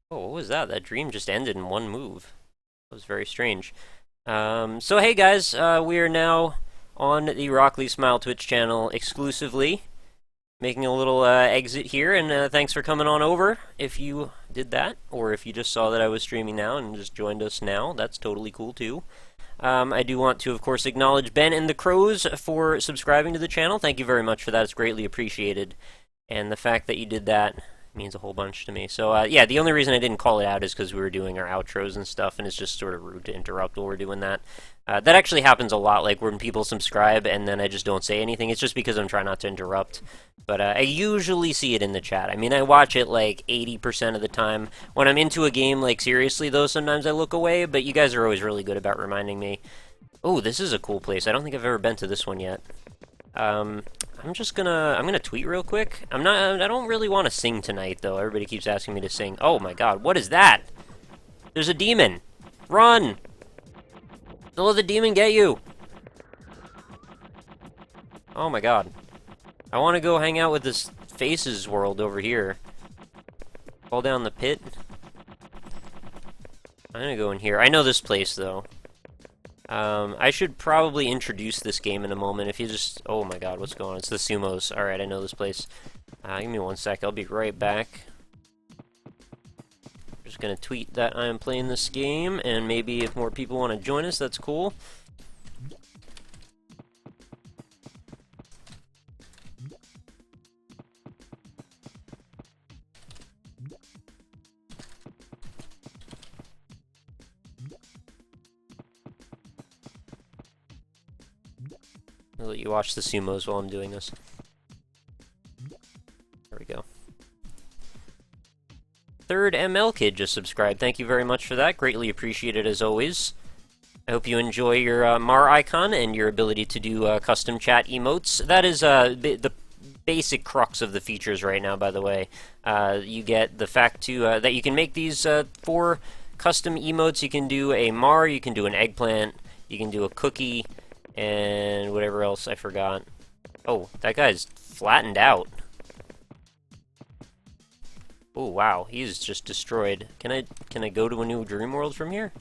Oh, what was that? That dream just ended in one move. That was very strange. So hey guys, we are now on the RockLeeSmile Twitch channel exclusively, making a little exit here, and thanks for coming on over. If you did that, or if you just saw that I was streaming now and just joined us now, that's totally cool too. I do want to, of course, acknowledge Ben and the Crows for subscribing to the channel. Thank you very much for that. It's greatly appreciated. And the fact that you did that means a whole bunch to me. So, yeah, the only reason I didn't call it out is because we were doing our outros and stuff, and it's just sort of rude to interrupt while we're doing that. That actually happens a lot, like when people subscribe and then I just don't say anything. It's just because I'm trying not to interrupt. But I usually see it in the chat. I mean, I watch it like 80% of the time. When I'm into a game, like seriously though, sometimes I look away, but you guys are always really good about reminding me. Oh, this is a cool place. I don't think I've ever been to this one yet. I'm gonna tweet real quick. I don't really want to sing tonight though. Everybody keeps asking me to sing. Oh my god, what is that? There's a demon. Run! Don't let the demon get you. Oh my god. I want to go hang out with this Faces world over here. Fall down the pit. I'm gonna go in here. I know this place though. I should probably introduce this game in a moment. If you just... Oh my god, what's going on? It's the Sumos. Alright, I know this place. Give me 1 sec. I'll be right back. I'm just gonna tweet that I'm playing this game, and maybe if more people want to join us, that's cool. I'll let you watch the Sumos while I'm doing this. There we go. Third ML Kid just subscribed. Thank you very much for that. Greatly appreciated as always. I hope you enjoy your Mar icon and your ability to do custom chat emotes. That is the basic crux of the features right now, by the way. You get the fact that you can make these 4 custom emotes. You can do a Mar, you can do an eggplant, you can do a cookie, and whatever else I forgot. Oh, that guy's flattened out. Oh wow, he's just destroyed. Can I go to a new dream world from here?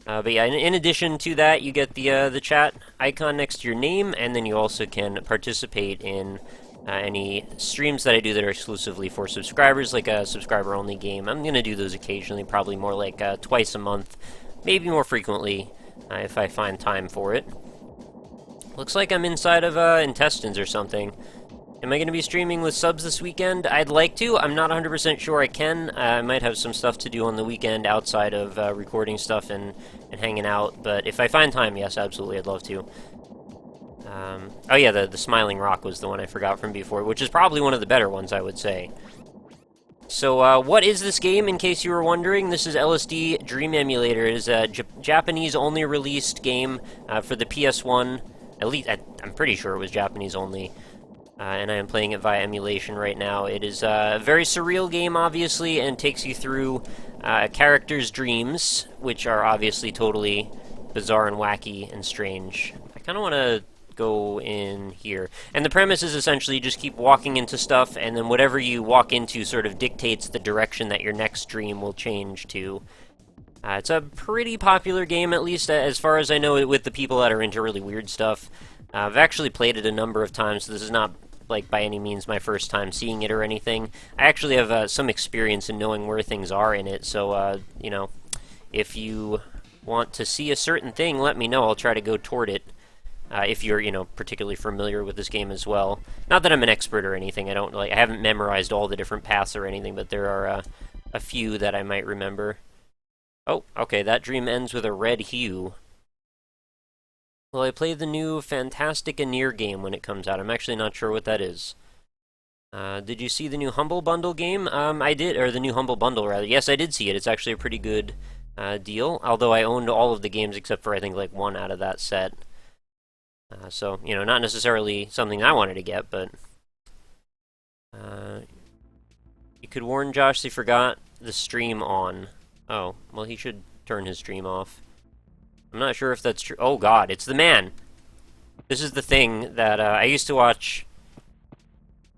But yeah, in addition to that, you get the chat icon next to your name, and then you also can participate in any streams that I do that are exclusively for subscribers, like a subscriber-only game. I'm gonna do those occasionally, probably more like twice a month, maybe more frequently if I find time for it. Looks like I'm inside of intestines or something. Am I going to be streaming with subs this weekend? I'd like to. I'm not 100% sure I can. I might have some stuff to do on the weekend outside of recording stuff and hanging out. But if I find time, yes, absolutely, I'd love to. Oh yeah, the Smiling Rock was the one I forgot from before, which is probably one of the better ones, I would say. So, what is this game, in case you were wondering? This is LSD Dream Emulator. It is a Japanese-only released game for the PS1. At least, I'm pretty sure it was Japanese only. And I am playing it via emulation right now. It is a very surreal game, obviously, and takes you through a character's dreams, which are obviously totally bizarre and wacky and strange. I kind of want to go in here. And the premise is essentially you just keep walking into stuff, and then whatever you walk into sort of dictates the direction that your next dream will change to. It's a pretty popular game, at least as far as I know, with the people that are into really weird stuff. I've actually played it a number of times, so this is not, like, by any means my first time seeing it or anything. I actually have some experience in knowing where things are in it, so, you know, if you want to see a certain thing, let me know. I'll try to go toward it, if you're, you know, particularly familiar with this game as well. Not that I'm an expert or anything. I haven't memorized all the different paths or anything, but there are a few that I might remember. Oh, okay, that dream ends with a red hue. Well, I play the new Fantastic Near game when it comes out. I'm actually not sure what that is. Did you see the new Humble Bundle game? I did, or the new Humble Bundle, rather. Yes, I did see it. It's actually a pretty good deal, although I owned all of the games except for, I think, like, 1 out of that set. So, you know, not necessarily something I wanted to get, but... you could warn Josh he forgot the stream on. Oh, well, he should turn his stream off. I'm not sure if that's true. Oh god, it's the man! This is the thing that, I used to watch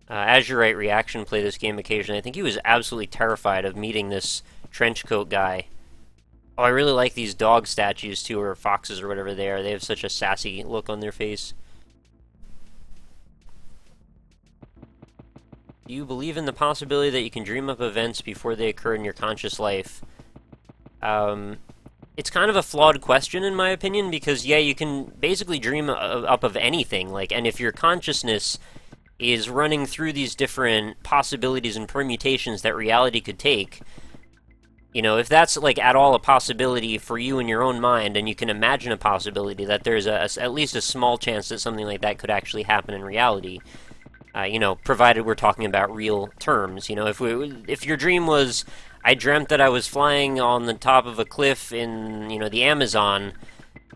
Azurite Reaction play this game occasionally. I think he was absolutely terrified of meeting this trench coat guy. Oh, I really like these dog statues, too, or foxes, or whatever they are. They have such a sassy look on their face. Do you believe in the possibility that you can dream up events before they occur in your conscious life? It's kind of a flawed question, in my opinion, because, yeah, you can basically dream up of anything, like, and if your consciousness is running through these different possibilities and permutations that reality could take, you know, if that's, like, at all a possibility for you in your own mind, and you can imagine a possibility that there's at least a small chance that something like that could actually happen in reality, you know, provided we're talking about real terms. You know, if your dream was, I dreamt that I was flying on the top of a cliff in, you know, the Amazon,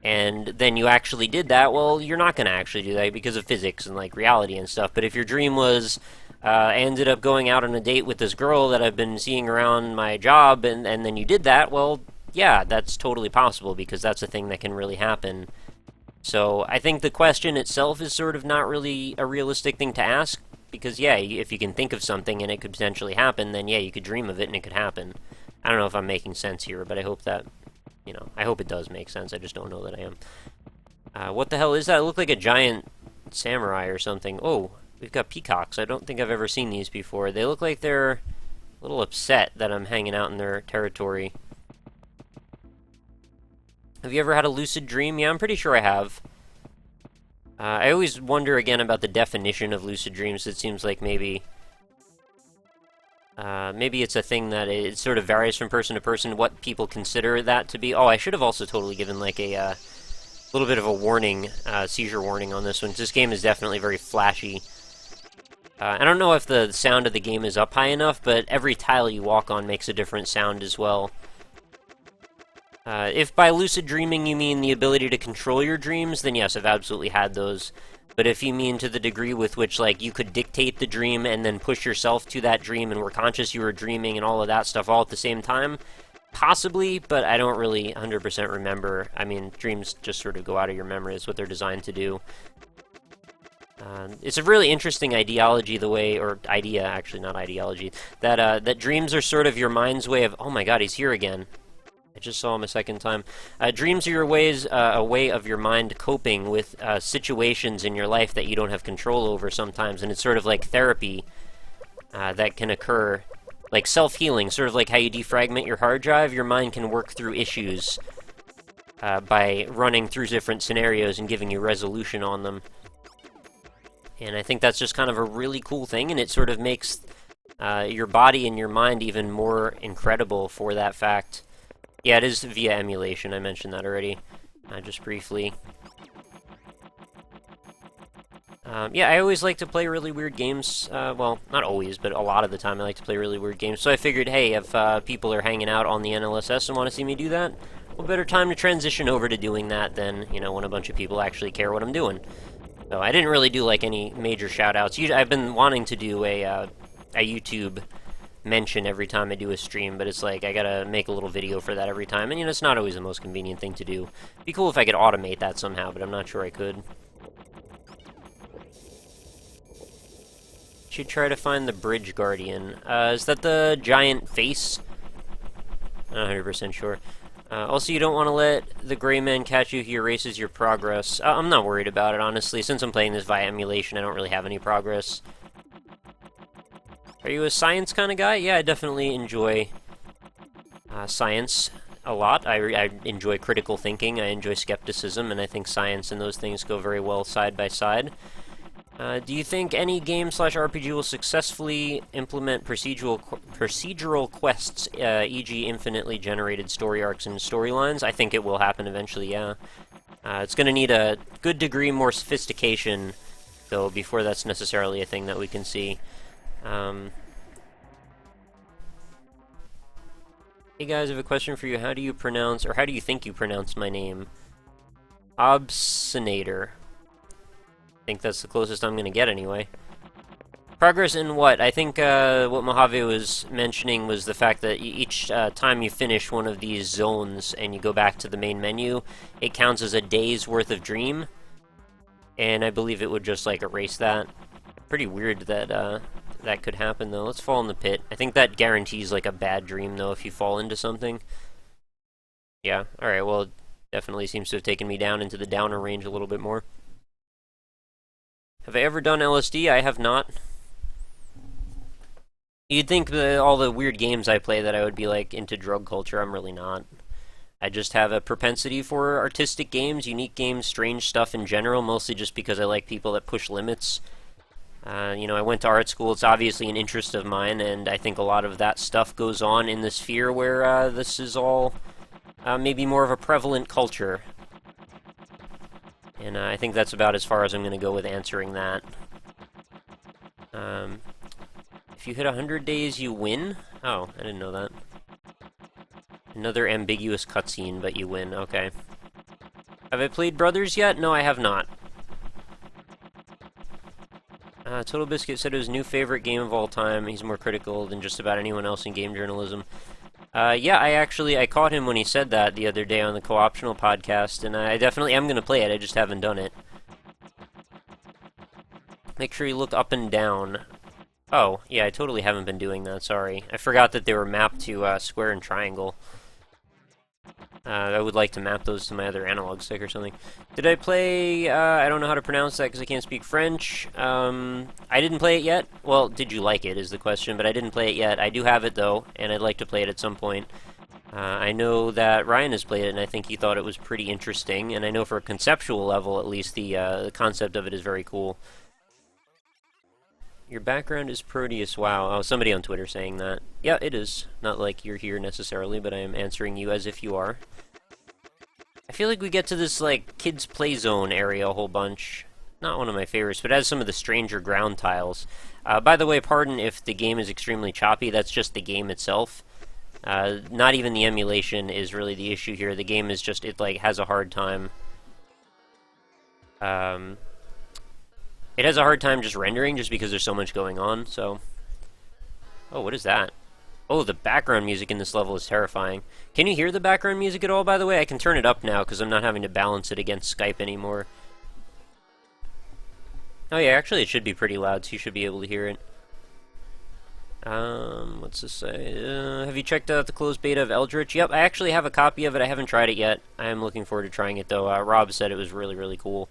and then you actually did that, well, you're not going to actually do that because of physics and, like, reality and stuff. But if your dream was, I ended up going out on a date with this girl that I've been seeing around my job, and then you did that, well, yeah, that's totally possible, because that's a thing that can really happen. So I think the question itself is sort of not really a realistic thing to ask, because, yeah, if you can think of something and it could potentially happen, then, yeah, you could dream of it and it could happen. I don't know if I'm making sense here, but I hope that, you know, I hope it does make sense. I just don't know that I am. What the hell is that? It looked like a giant samurai or something. Oh, we've got peacocks. I don't think I've ever seen these before. They look like they're a little upset that I'm hanging out in their territory. Have you ever had a lucid dream? Yeah, I'm pretty sure I have. I always wonder again about the definition of lucid dreams. It seems like maybe it's a thing that it sort of varies from person to person, what people consider that to be. Oh, I should have also totally given, like, a little bit of a warning, seizure warning on this one. This game is definitely very flashy. I don't know if the sound of the game is up high enough, but every tile you walk on makes a different sound as well. If by lucid dreaming you mean the ability to control your dreams, then yes, I've absolutely had those. But if you mean to the degree with which, like, you could dictate the dream and then push yourself to that dream and were conscious you were dreaming and all of that stuff all at the same time, possibly, but I don't really 100% remember. I mean, dreams just sort of go out of your memory. It's what they're designed to do. It's a really interesting ideology, the way, or idea, actually, not ideology, that dreams are sort of your mind's way of, oh my god, he's here again. I just saw him a second time. Dreams are a way of your mind coping with situations in your life that you don't have control over sometimes, and it's sort of like therapy that can occur, like self-healing, sort of like how you defragment your hard drive. Your mind can work through issues by running through different scenarios and giving you resolution on them. And I think that's just kind of a really cool thing, and it sort of makes your body and your mind even more incredible for that fact. Yeah, it is via emulation. I mentioned that already, just briefly. Yeah, I always like to play really weird games. Well, not always, but a lot of the time I like to play really weird games. So I figured, hey, if people are hanging out on the NLSS and want to see me do that, well, better time to transition over to doing that than, you know, when a bunch of people actually care what I'm doing. So I didn't really do, like, any major shout-outs. I've been wanting to do a YouTube mention every time I do a stream, but it's like I gotta make a little video for that every time, and you know, it's not always the most convenient thing to do. It'd be cool if I could automate that somehow, but I'm not sure I could. Should try to find the Bridge Guardian. Is that the giant face? I'm not 100% sure. Also, you don't want to let the gray man catch you. He erases your progress. I'm not worried about it, honestly. Since I'm playing this via emulation, I don't really have any progress. Are you a science kind of guy? Yeah, I definitely enjoy science a lot. I enjoy critical thinking, I enjoy skepticism, and I think science and those things go very well side by side. Do you think any game/RPG will successfully implement procedural quests, e.g. infinitely generated story arcs and storylines? I think it will happen eventually, yeah. It's going to need a good degree more sophistication, though, before that's necessarily a thing that we can see. Hey guys, I have a question for you. How do you pronounce, or how do you think you pronounce my name? Obsinator. I think that's the closest I'm gonna get anyway. Progress in what? I think what Mojave was mentioning was the fact that each time you finish one of these zones and you go back to the main menu, it counts as a day's worth of dream. And I believe it would just, like, erase that. Pretty weird that that could happen, though. Let's fall in the pit. I think that guarantees, like, a bad dream, though, if you fall into something. Yeah, alright, well, it definitely seems to have taken me down into the downer range a little bit more. Have I ever done LSD? I have not. You'd think that all the weird games I play that I would be, like, into drug culture. I'm really not. I just have a propensity for artistic games, unique games, strange stuff in general, mostly just because I like people that push limits. You know, I went to art school. It's obviously an interest of mine, and I think a lot of that stuff goes on in the sphere where this is all maybe more of a prevalent culture. And I think that's about as far as I'm going to go with answering that. If you hit 100 days, you win? Oh, I didn't know that. Another ambiguous cutscene, but you win. Okay. Have I played Brothers yet? No, I have not. Total Biscuit said it was his new favorite game of all time. He's more critical than just about anyone else in game journalism. Yeah, I caught him when he said that the other day on the Co-optional podcast, and I definitely am going to play it. I just haven't done it. Make sure you look up and down. Oh, yeah, I totally haven't been doing that, sorry. I forgot that they were mapped to square and triangle. I would like to map those to my other analog stick or something. Did I play, I don't know how to pronounce that because I can't speak French. I didn't play it yet. Well, did you like it is the question, but I didn't play it yet. I do have it, though, and I'd like to play it at some point. I know that Ryan has played it, and I think he thought it was pretty interesting, and I know for a conceptual level, at least, the concept of it is very cool. Your background is Proteus, wow. Oh, somebody on Twitter saying that. Yeah, it is. Not like you're here necessarily, but I am answering you as if you are. I feel like we get to this, like, kids' play zone area a whole bunch. Not one of my favorites, but it has some of the stranger ground tiles. By the way, pardon if the game is extremely choppy, that's just the game itself. Not even the emulation is really the issue here. The game is just, it, like, has a hard time. It has a hard time just rendering just because there's so much going on, so... Oh, what is that? Oh, the background music in this level is terrifying. Can you hear the background music at all, by the way? I can turn it up now because I'm not having to balance it against Skype anymore. Oh yeah, actually it should be pretty loud, so you should be able to hear it. What's this say? Have you checked out the closed beta of Eldritch? Yep, I actually have a copy of it. I haven't tried it yet. I am looking forward to trying it, though. Rob said it was really, really cool.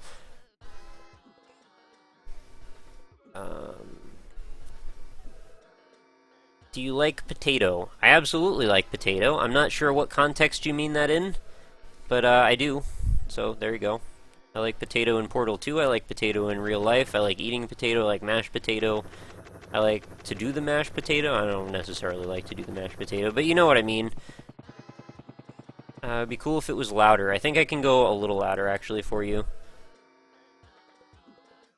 Do you like potato? I absolutely like potato. I'm not sure what context you mean that in, but I do. So, there you go. I like potato in Portal 2. I like potato in real life. I like eating potato. I like mashed potato. I like to do the mashed potato. I don't necessarily like to do the mashed potato, but you know what I mean. It'd be cool if it was louder. I think I can go a little louder, actually, for you.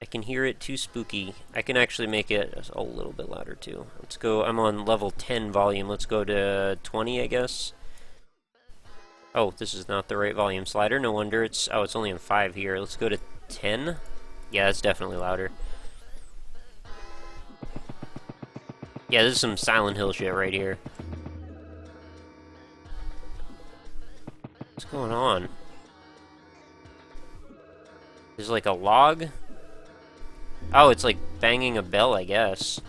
I can hear it too spooky. I can actually make it a little bit louder, too. Let's go, I'm on level 10 volume. Let's go to 20, I guess. Oh, this is not the right volume slider. No wonder it's, oh, it's only on 5 here. Let's go to 10. Yeah, that's definitely louder. Yeah, this is some Silent Hill shit right here. What's going on? There's like a log? Oh, it's like banging a bell, I guess.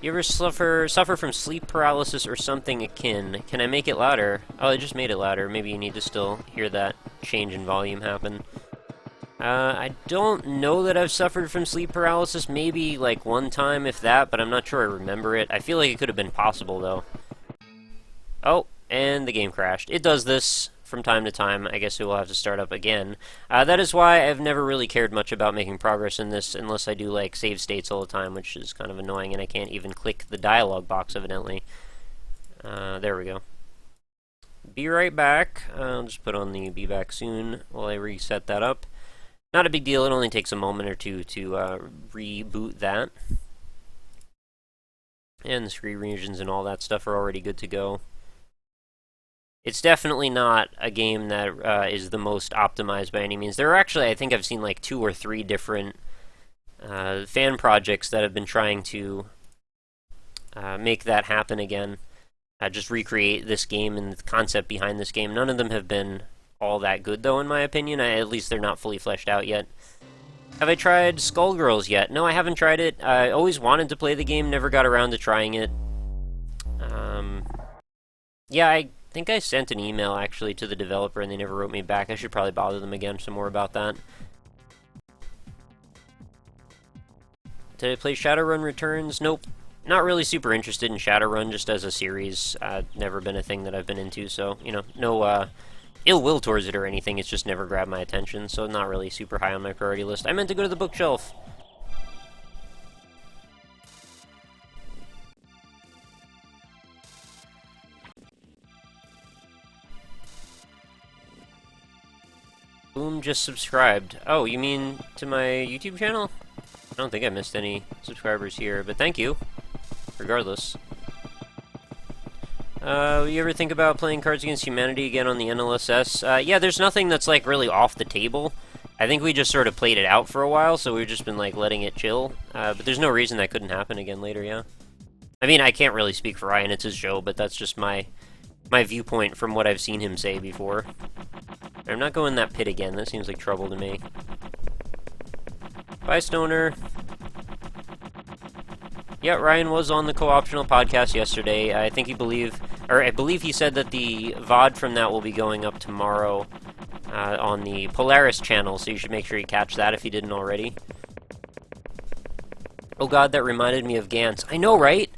You ever suffer from sleep paralysis or something akin? Can I make it louder? Oh, I just made it louder. Maybe you need to still hear that change in volume happen. I don't know that I've suffered from sleep paralysis. Maybe, like, one time, if that, but I'm not sure I remember it. I feel like it could have been possible, though. Oh, and the game crashed. It does this from time to time. I guess it will have to start up again. That is why I've never really cared much about making progress in this unless I do, like, save states all the time, which is kind of annoying, and I can't even click the dialogue box, evidently. There we go. Be right back. I'll just put on the be back soon while I reset that up. Not a big deal, it only takes a moment or two to reboot that. And the screen regions and all that stuff are already good to go. It's definitely not a game that is the most optimized by any means. There are actually, I think I've seen like 2 or 3 different fan projects that have been trying to make that happen again. Just recreate this game and the concept behind this game. None of them have been all that good, though, in my opinion. At least they're not fully fleshed out yet. Have I tried Skullgirls yet? No, I haven't tried it. I always wanted to play the game, never got around to trying it. Yeah, I think I sent an email, actually, to the developer, and they never wrote me back. I should probably bother them again some more about that. Did I play Shadowrun Returns? Nope. Not really super interested in Shadowrun, just as a series. Never been a thing that I've been into, so, you know, no, ill will towards it or anything, it's just never grabbed my attention, so not really super high on my priority list. I meant to go to the bookshelf. Boom just subscribed. Oh, you mean to my YouTube channel? I don't think I missed any subscribers here, but thank you, regardless. You ever think about playing Cards Against Humanity again on the NLSS? Yeah, there's nothing that's, like, really off the table. I think we just sort of played it out for a while, so we've just been, like, letting it chill. But there's no reason that couldn't happen again later, yeah. I mean, I can't really speak for Ryan, it's his show, but that's just my viewpoint from what I've seen him say before. I'm not going in that pit again, that seems like trouble to me. Bye, Stoner. Yeah, Ryan was on the Co-Optional podcast yesterday. I believe he said that the VOD from that will be going up tomorrow on the Polaris channel, so you should make sure you catch that if you didn't already. Oh god, that reminded me of Gantz. I know, right?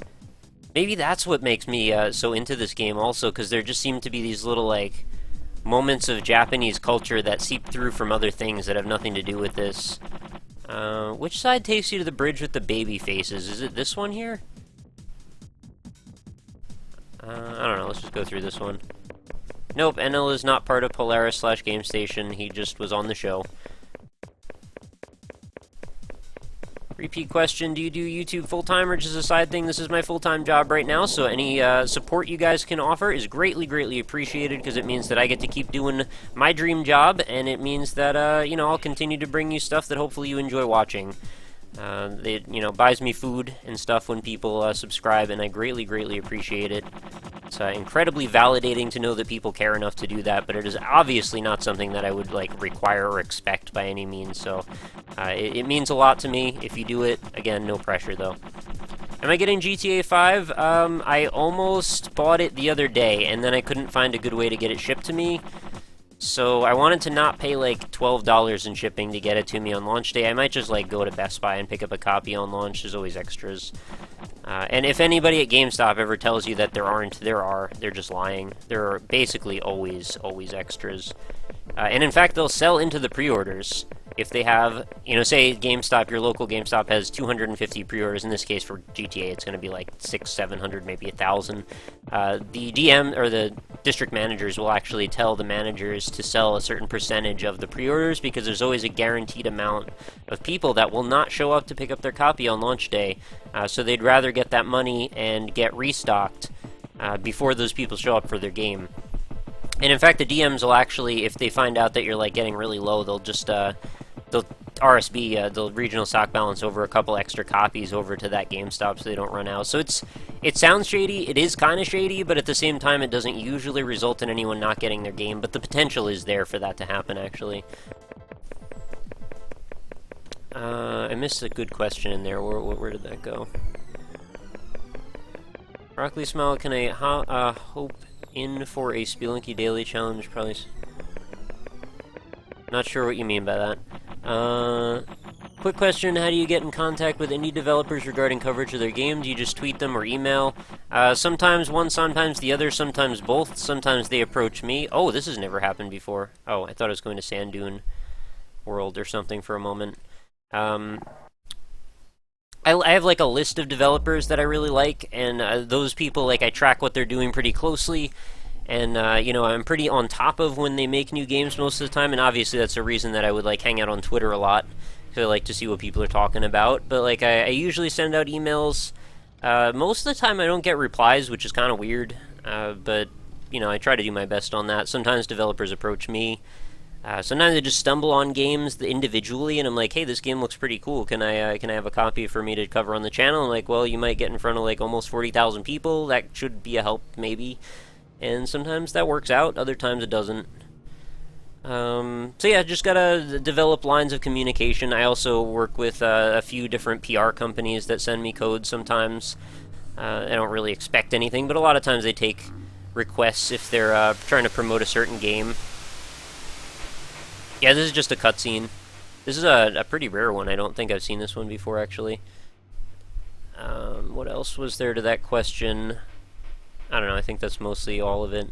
Maybe that's what makes me so into this game also, because there just seem to be these little, like, moments of Japanese culture that seep through from other things that have nothing to do with this. Which side takes you to the bridge with the baby faces? Is it this one here? I don't know, let's just go through this one. Nope, Enel is not part of Polaris / GameStation, he just was on the show. Repeat question, do you do YouTube full-time or just a side thing? This is my full-time job right now, so any support you guys can offer is greatly, greatly appreciated, because it means that I get to keep doing my dream job, and it means that, you know, I'll continue to bring you stuff that hopefully you enjoy watching. It, you know, buys me food and stuff when people subscribe, and I greatly, greatly appreciate it. It's incredibly validating to know that people care enough to do that, but it is obviously not something that I would, like, require or expect by any means, so it means a lot to me if you do it. Again, no pressure, though. Am I getting GTA 5? I almost bought it the other day, and then I couldn't find a good way to get it shipped to me. So I wanted to not pay like $12 in shipping to get it to me on launch day. I might just like go to Best Buy and pick up a copy on launch. There's always extras. And if anybody at GameStop ever tells you that there aren't, there are. They're just lying. There are basically always extras. And in fact, they'll sell into the pre-orders. If they have, you know, say GameStop, your local GameStop has 250 pre-orders. In this case, for GTA, it's going to be like 600, 700, maybe 1,000. The DM, or the district managers, will actually tell the managers to sell a certain percentage of the pre-orders, because there's always a guaranteed amount of people that will not show up to pick up their copy on launch day. So they'd rather get that money and get restocked before those people show up for their game. And in fact, the DMs will actually, if they find out that you're like getting really low, they'll just they'll RSB, the regional stock balance, over a couple extra copies over to that GameStop so they don't run out. So it sounds shady, it is kind of shady, but at the same time it doesn't usually result in anyone not getting their game, but the potential is there for that to happen, actually. I missed a good question in there. Where did that go? RockLeeSmile, can I hope in for a Spelunky Daily Challenge? Probably. Not sure what you mean by that. Quick question, how do you get in contact with indie developers regarding coverage of their game? Do you just tweet them or email? Sometimes one, sometimes the other, sometimes both. Sometimes they approach me. Oh, this has never happened before. Oh, I thought I was going to Sand Dune World or something for a moment. I have like a list of developers that I really like, and those people, like, I track what they're doing pretty closely. And, you know, I'm pretty on top of when they make new games most of the time, and obviously that's a reason that I would, like, hang out on Twitter a lot, because I like to see what people are talking about. But, like, I usually send out emails. Most of the time I don't get replies, which is kind of weird, but, you know, I try to do my best on that. Sometimes developers approach me. Sometimes I just stumble on games individually, and I'm like, hey, this game looks pretty cool. Can I have a copy for me to cover on the channel? And like, well, you might get in front of, like, almost 40,000 people. That should be a help, maybe. And sometimes that works out, other times it doesn't. So yeah, just gotta develop lines of communication. I also work with a few different PR companies that send me code sometimes. I don't really expect anything, but a lot of times they take requests if they're trying to promote a certain game. Yeah, this is just a cutscene. This is a pretty rare one. I don't think I've seen this one before, actually. What else was there to that question? I don't know, I think that's mostly all of it.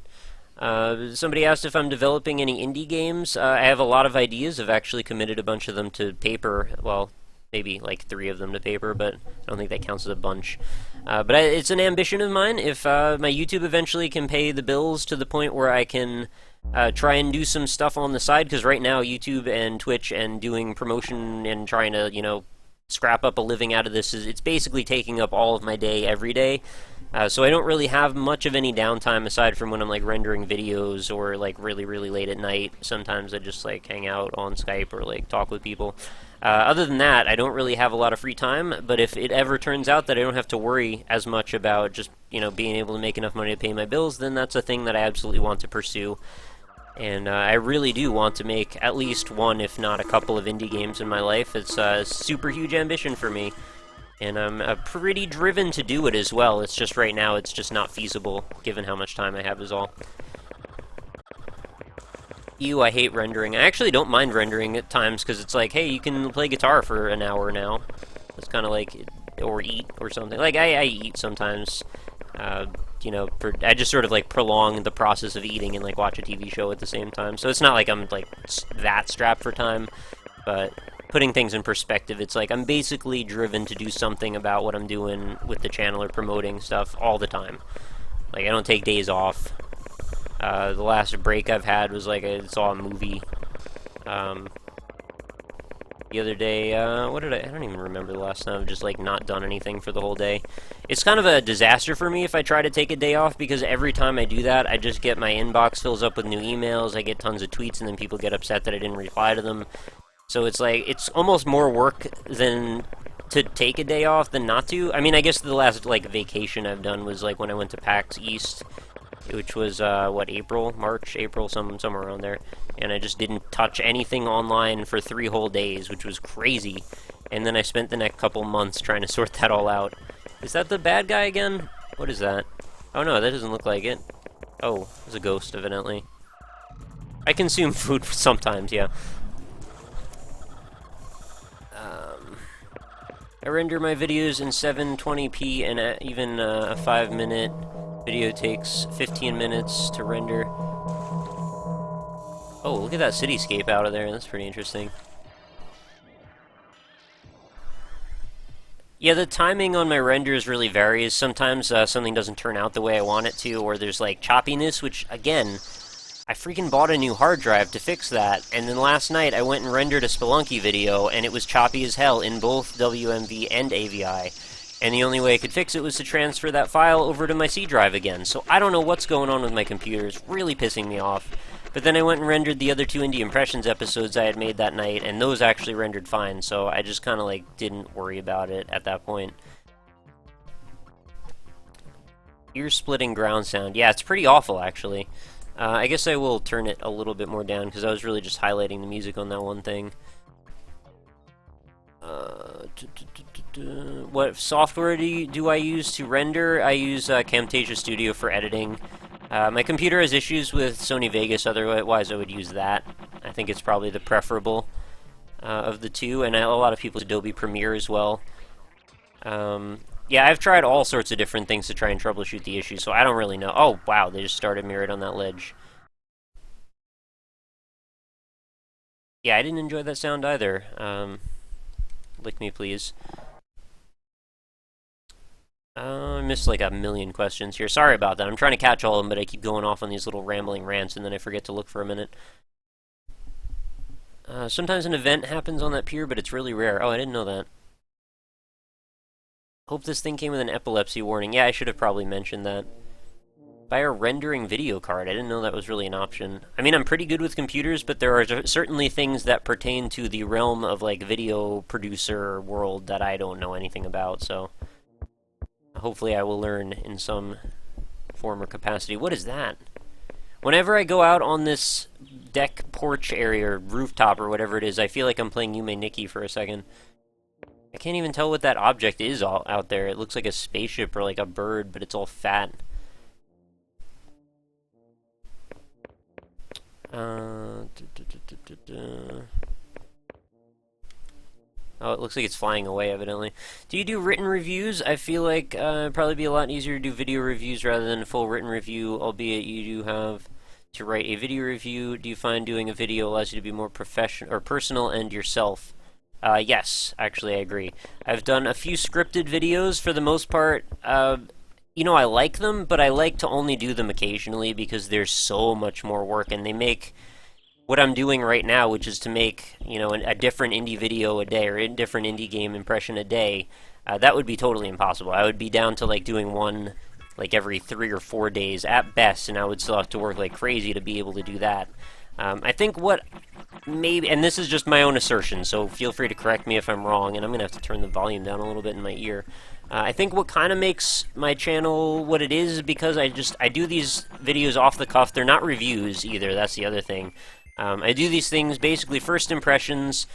Somebody asked if I'm developing any indie games. I have a lot of ideas. I've actually committed a bunch of them to paper. Well, maybe like 3 of them to paper, but I don't think that counts as a bunch. But it's an ambition of mine. If my YouTube eventually can pay the bills to the point where I can try and do some stuff on the side, because right now YouTube and Twitch and doing promotion and trying to, scrap up a living out of this, it's basically taking up all of my day every day. So I don't really have much of any downtime aside from when I'm like rendering videos or like really, really late at night. Sometimes I just like hang out on Skype or like talk with people. Other than that, I don't really have a lot of free time, but if it ever turns out that I don't have to worry as much about just, being able to make enough money to pay my bills, then that's a thing that I absolutely want to pursue. And I really do want to make at least one, if not a couple of indie games in my life. It's a super huge ambition for me. And I'm pretty driven to do it as well. It's just right now it's just not feasible, given how much time I have is all. Ew, I hate rendering. I actually don't mind rendering at times, because it's like, hey, you can play guitar for an hour now. It's kind of like, or eat or something. Like, I eat sometimes. I just sort of like prolong the process of eating and like watch a TV show at the same time. So it's not like I'm like that strapped for time, but putting things in perspective, it's like I'm basically driven to do something about what I'm doing with the channel or promoting stuff all the time. Like, I don't take days off. The last break I've had was like I saw a movie. The other day, what did I don't even remember the last time I've just like not done anything for the whole day. It's kind of a disaster for me if I try to take a day off, because every time I do that, I just get my inbox fills up with new emails, I get tons of tweets, and then people get upset that I didn't reply to them. So it's like, it's almost more work than to take a day off than not to. I mean, I guess the last, like, vacation I've done was, like, when I went to PAX East, which was, March, April, somewhere around there. And I just didn't touch anything online for 3 whole days, which was crazy. And then I spent the next couple months trying to sort that all out. Is that the bad guy again? What is that? Oh no, that doesn't look like it. Oh, it's a ghost, evidently. I consume food sometimes, yeah. I render my videos in 720p, and even a 5-minute video takes 15 minutes to render. Oh, look at that cityscape out of there. That's pretty interesting. Yeah, the timing on my renders really varies. Sometimes something doesn't turn out the way I want it to, or there's like choppiness, which, again, I freaking bought a new hard drive to fix that, and then last night I went and rendered a Spelunky video, and it was choppy as hell in both WMV and AVI. And the only way I could fix it was to transfer that file over to my C drive again. So I don't know what's going on with my computer. It's really pissing me off. But then I went and rendered the other 2 Indie Impressions episodes I had made that night, and those actually rendered fine, so I just kind of like didn't worry about it at that point. Ear-splitting ground sound. Yeah, it's pretty awful, actually. I guess I will turn it a little bit more down, because I was really just highlighting the music on that one thing. What software do I use to render? I use Camtasia Studio for editing. My computer has issues with Sony Vegas, otherwise I would use that. I think it's probably the preferable of the two, and a lot of people use Adobe Premiere as well. Yeah, I've tried all sorts of different things to try and troubleshoot the issue, so I don't really know. Oh, wow, they just started me right on that ledge. Yeah, I didn't enjoy that sound either. Lick me, please. I missed like a million questions here. Sorry about that. I'm trying to catch all of them, but I keep going off on these little rambling rants, and then I forget to look for a minute. Sometimes an event happens on that pier, but it's really rare. Oh, I didn't know that. Hope this thing came with an epilepsy warning. Yeah, I should have probably mentioned that. Buy a rendering video card. I didn't know that was really an option. I mean, I'm pretty good with computers, but there are certainly things that pertain to the realm of, like, video producer world that I don't know anything about, so hopefully I will learn in some form or capacity. What is that? Whenever I go out on this deck porch area, or rooftop, or whatever it is. I feel like I'm playing Yume Nikki for a second. I can't even tell what that object is all out there. It looks like a spaceship or like a bird, but it's all fat. Oh, it looks like it's flying away, evidently. Do you do written reviews? I feel like it'd probably be a lot easier to do video reviews rather than a full written review, albeit you do have to write a video review. Do you find doing a video allows you to be more professional or personal and yourself? Yes, actually, I agree. I've done a few scripted videos for the most part. You know, I like them, but I like to only do them occasionally because there's so much more work, and they make what I'm doing right now, which is to make, you know, a different indie video a day or a different indie game impression a day. That would be totally impossible. I would be down to like doing one like every 3 or 4 days at best, and I would still have to work like crazy to be able to do that. I think what maybe, and this is just my own assertion, so feel free to correct me if I'm wrong, and I'm going to have to turn the volume down a little bit in my ear. I think what kind of makes my channel what it is because I do these videos off the cuff. They're not reviews either, that's the other thing. I do these things basically first impressions.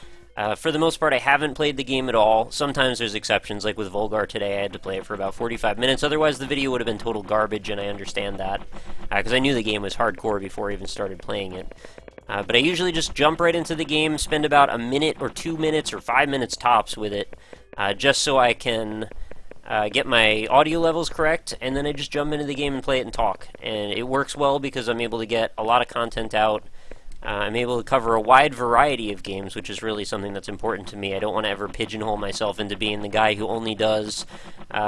For the most part, I haven't played the game at all. Sometimes there's exceptions, like with Volgar today, I had to play it for about 45 minutes. Otherwise, the video would have been total garbage, and I understand that, because I knew the game was hardcore before I even started playing it. But I usually just jump right into the game, spend about a minute or 2 minutes or 5 minutes tops with it, just so I can get my audio levels correct, and then I just jump into the game and play it and talk. And it works well because I'm able to get a lot of content out. I'm able to cover a wide variety of games, which is really something that's important to me. I don't want to ever pigeonhole myself into being the guy who only does,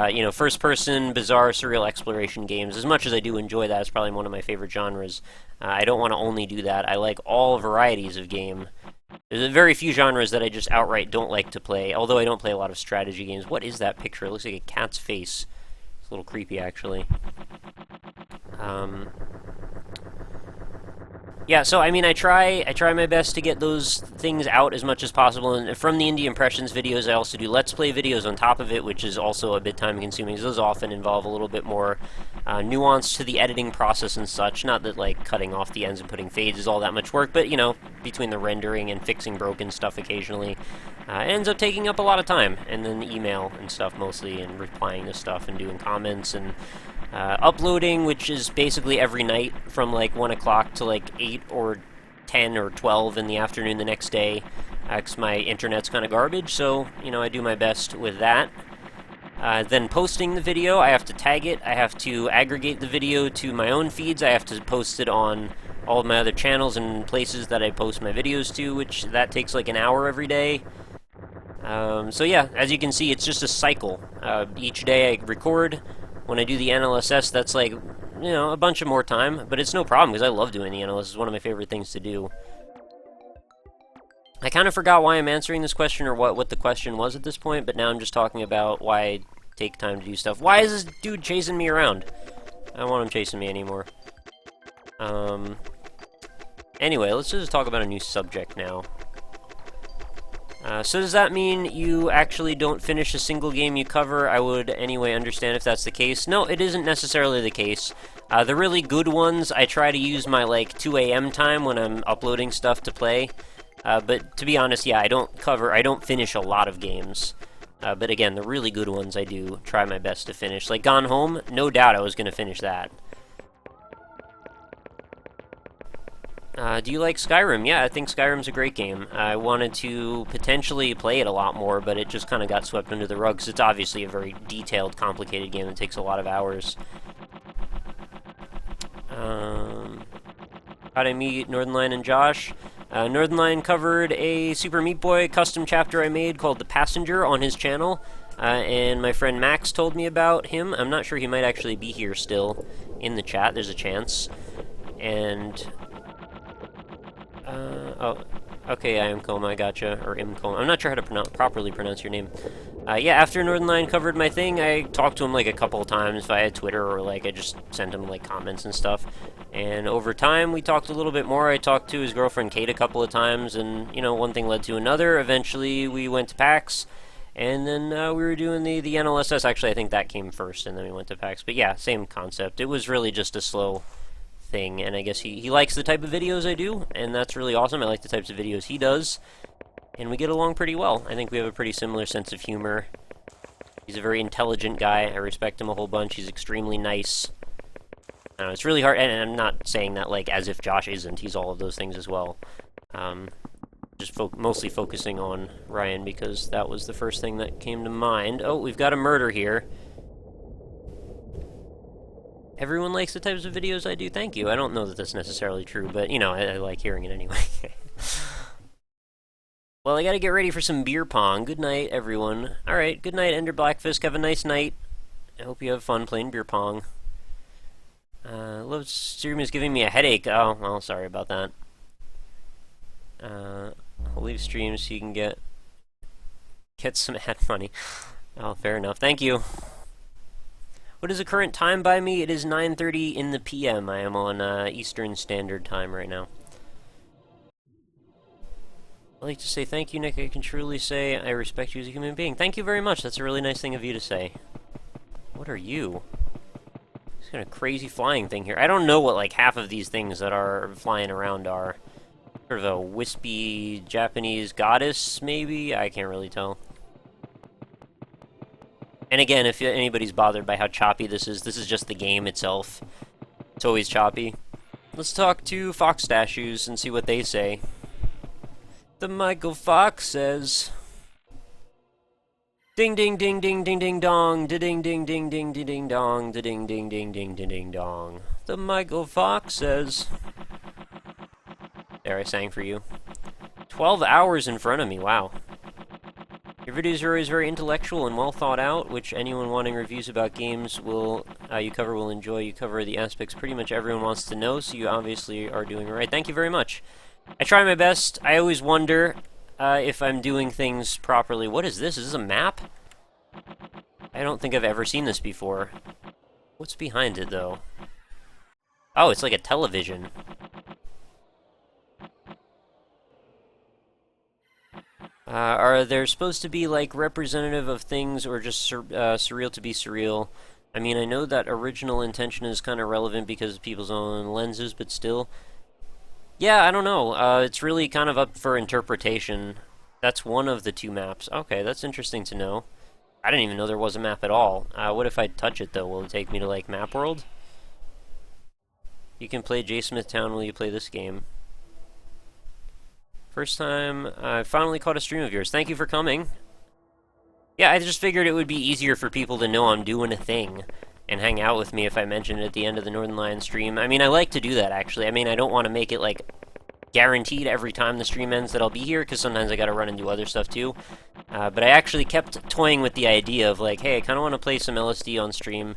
you know, first-person, bizarre, surreal exploration games. As much as I do enjoy that, it's probably one of my favorite genres. I don't want to only do that. I like all varieties of game. There's very few genres that I just outright don't like to play, although I don't play a lot of strategy games. What is that picture? It looks like a cat's face. It's a little creepy, actually. Yeah, so I mean, I try my best to get those things out as much as possible, and from the Indie Impressions videos, I also do Let's Play videos on top of it, which is also a bit time-consuming, so those often involve a little bit more nuance to the editing process and such. Not that, like, cutting off the ends and putting fades is all that much work, but, you know, between the rendering and fixing broken stuff occasionally, it ends up taking up a lot of time, and then email and stuff mostly, and replying to stuff and doing comments, and uploading, which is basically every night from like 1 o'clock to like 8 or 10 or 12 in the afternoon the next day, because my internet's kind of garbage, so, you know, I do my best with that. Then posting the video, I have to tag it, I have to aggregate the video to my own feeds, I have to post it on all of my other channels and places that I post my videos to, which that takes like an hour every day. So yeah, as you can see, it's just a cycle. Each day I record. When I do the NLSS, that's like, you know, a bunch of more time, but it's no problem because I love doing the NLSS. It's one of my favorite things to do. I kind of forgot why I'm answering this question or what the question was at this point, but now I'm just talking about why I take time to do stuff. Why is this dude chasing me around? I don't want him chasing me anymore. Anyway, let's just talk about a new subject now. So does that mean you actually don't finish a single game you cover? I would anyway understand if that's the case. No, it isn't necessarily the case. The really good ones, I try to use my like 2 a.m. time when I'm uploading stuff to play. But to be honest, yeah, I don't finish a lot of games. But again, the really good ones I do try my best to finish. Like Gone Home, no doubt I was going to finish that. Do you like Skyrim? Yeah, I think Skyrim's a great game. I wanted to potentially play it a lot more, but it just kind of got swept under the rug, because it's obviously a very detailed, complicated game that takes a lot of hours. How'd I meet Northernlion and Josh? Northernlion covered a Super Meat Boy custom chapter I made called The Passenger on his channel, and my friend Max told me about him. I'm not sure, he might actually be here still in the chat, there's a chance. And oh, okay, I am Coma, I gotcha, or Coma. I'm not sure how to properly pronounce your name. Yeah, after Northernlion covered my thing, I talked to him like a couple of times via Twitter, or like I just sent him like comments and stuff. And over time, we talked a little bit more. I talked to his girlfriend Kate a couple of times, and, you know, one thing led to another. Eventually, we went to PAX, and then we were doing the NLSS. Actually, I think that came first, and then we went to PAX. But yeah, same concept. It was really just a slow thing, and I guess he likes the type of videos I do, and that's really awesome. I like the types of videos he does, and we get along pretty well. I think we have a pretty similar sense of humor. He's a very intelligent guy. I respect him a whole bunch. He's extremely nice. I don't know, it's really hard, and I'm not saying that like as if Josh isn't. He's all of those things as well. Just mostly focusing on Ryan because that was the first thing that came to mind. Oh, we've got a murder here. Everyone likes the types of videos I do. Thank you. I don't know that that's necessarily true, but, you know, I like hearing it anyway. Well, I gotta get ready for some beer pong. Good night, everyone. Alright, good night, Ender Blackfisk. Have a nice night. I hope you have fun playing beer pong. Love stream is giving me a headache. Oh, well, sorry about that. I'll leave stream so you can get some ad money. Oh, fair enough. Thank you. What is the current time by me? It is 9:30 in the PM. I am on Eastern Standard Time right now. I'd like to say thank you, Nick. I can truly say I respect you as a human being. Thank you very much. That's a really nice thing of you to say. What are you? This kind of crazy flying thing here. I don't know what like half of these things that are flying around are. Sort of a wispy Japanese goddess, maybe? I can't really tell. And again, if anybody's bothered by how choppy this is just the game itself. It's always choppy. Let's talk to Fox Stashoes and see what they say. The Michael Fox says... Ding ding ding ding ding ding dong, da ding ding ding ding ding ding dong, da ding ding ding ding ding ding dong. The Michael Fox says... There, I sang for you. 12 hours in front of me, wow. Your videos are always very intellectual and well thought out, which anyone wanting reviews about games you cover will enjoy. You cover the aspects pretty much everyone wants to know, so you obviously are doing it right. Thank you very much. I try my best. I always wonder if I'm doing things properly. What is this? Is this a map? I don't think I've ever seen this before. What's behind it, though? Oh, it's like a television. Are there supposed to be, like, representative of things, or just surreal to be surreal? I mean, I know that original intention is kind of relevant because of people's own lenses, but still... Yeah, I don't know. It's really kind of up for interpretation. That's one of the two maps. Okay, that's interesting to know. I didn't even know there was a map at all. What if I touch it, though? Will it take me to, like, Map World? You can play J. Smith Town while you play this game. First time I finally caught a stream of yours. Thank you for coming. Yeah, I just figured it would be easier for people to know I'm doing a thing and hang out with me if I mentioned it at the end of the Northernlion stream. I mean, I like to do that, actually. I mean, I don't want to make it, like, guaranteed every time the stream ends that I'll be here, because sometimes I gotta run and do other stuff, too. But I actually kept toying with the idea of, like, hey, I kind of want to play some LSD on stream,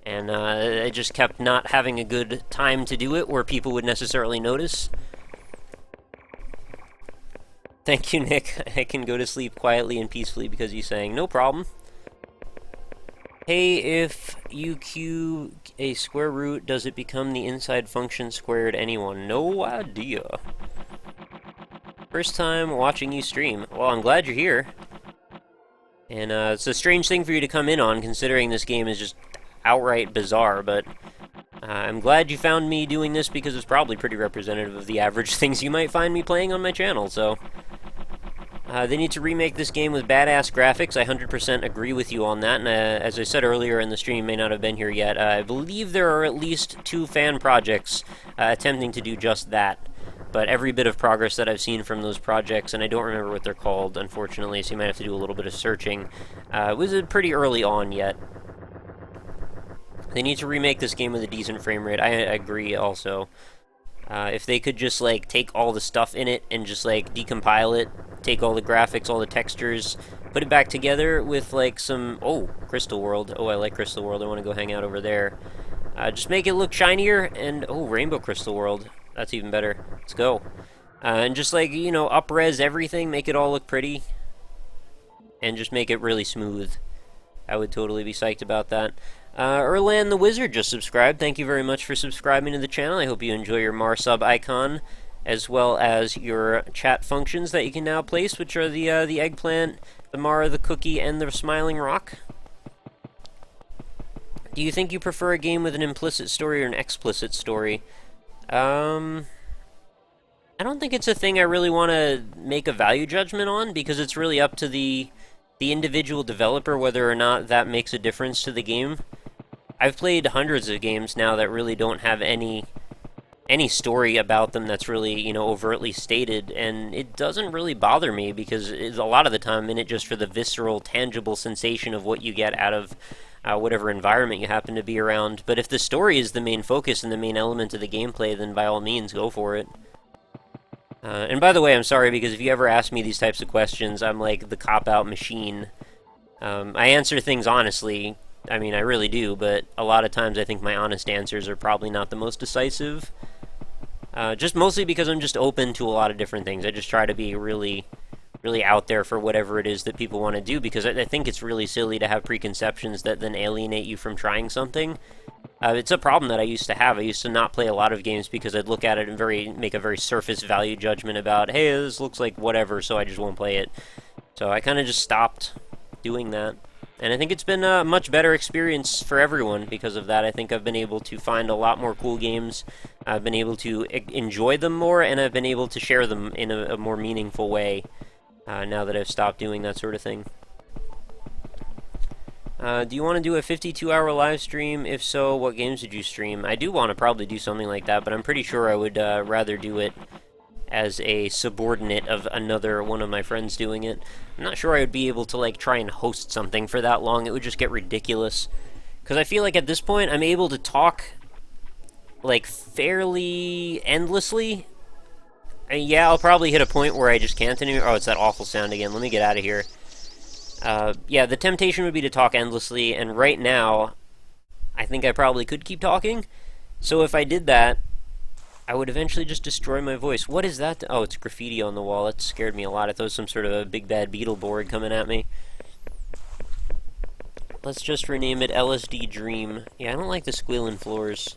and I just kept not having a good time to do it where people would necessarily notice. Thank you, Nick. I can go to sleep quietly and peacefully because you sang. No problem. Hey, if you cube a square root, does it become the inside function squared? Anyone? No idea. First time watching you stream. Well, I'm glad you're here. And it's a strange thing for you to come in on, considering this game is just outright bizarre, but I'm glad you found me doing this because it's probably pretty representative of the average things you might find me playing on my channel, so... they need to remake this game with badass graphics. I 100% agree with you on that, and as I said earlier in the stream, you may not have been here yet, I believe there are at least 2 fan projects attempting to do just that. But every bit of progress that I've seen from those projects, and I don't remember what they're called, unfortunately, so you might have to do a little bit of searching, was pretty early on yet. They need to remake this game with a decent frame rate. I agree also. If they could just, like, take all the stuff in it and just, like, decompile it, take all the graphics, all the textures, put it back together with, like, some... Oh, Crystal World. Oh, I like Crystal World. I want to go hang out over there. Just make it look shinier, and... Oh, Rainbow Crystal World. That's even better. Let's go. And just, like, you know, up-res everything, make it all look pretty, and just make it really smooth. I would totally be psyched about that. Erlan the Wizard just subscribed. Thank you very much for subscribing to the channel. I hope you enjoy your Marsub icon, as well as your chat functions that you can now place, which are the eggplant, the Mara, the cookie, and the smiling rock. Do you think you prefer a game with an implicit story or an explicit story? Um, I don't think it's a thing I really want to make a value judgment on because it's really up to the individual developer whether or not that makes a difference to the game. I've played hundreds of games now that really don't have any story about them that's really, overtly stated, and it doesn't really bother me because a lot of the time I'm in it just for the visceral, tangible sensation of what you get out of whatever environment you happen to be around. But if the story is the main focus and the main element of the gameplay, then by all means, go for it. And by the way, I'm sorry, because if you ever ask me these types of questions, I'm like the cop-out machine. I answer things honestly. I mean, I really do, but a lot of times I think my honest answers are probably not the most decisive. Just mostly because I'm just open to a lot of different things. I just try to be really, really out there for whatever it is that people want to do, because I think it's really silly to have preconceptions that then alienate you from trying something. It's a problem that I used to have. I used to not play a lot of games because I'd look at it and make a very surface value judgment about, hey, this looks like whatever, so I just won't play it. So I kind of just stopped doing that. And I think it's been a much better experience for everyone because of that. I think I've been able to find a lot more cool games. I've been able to enjoy them more, and I've been able to share them in a more meaningful way now that I've stopped doing that sort of thing. Do you want to do a 52-hour live stream? If so, what games did you stream? I do want to probably do something like that, but I'm pretty sure I would rather do it as a subordinate of another one of my friends doing it. I'm not sure I would be able to, like, try and host something for that long. It would just get ridiculous. Because I feel like at this point, I'm able to talk, like, fairly endlessly. And yeah, I'll probably hit a point where I just can't anymore. Oh, it's that awful sound again. Let me get out of here. Yeah, the temptation would be to talk endlessly, and right now, I think I probably could keep talking. So if I did that, I would eventually just destroy my voice. What is that? Oh, it's graffiti on the wall. That scared me a lot. I thought it was some sort of a big bad beetle board coming at me. Let's just rename it LSD Dream. Yeah, I don't like the squealing floors.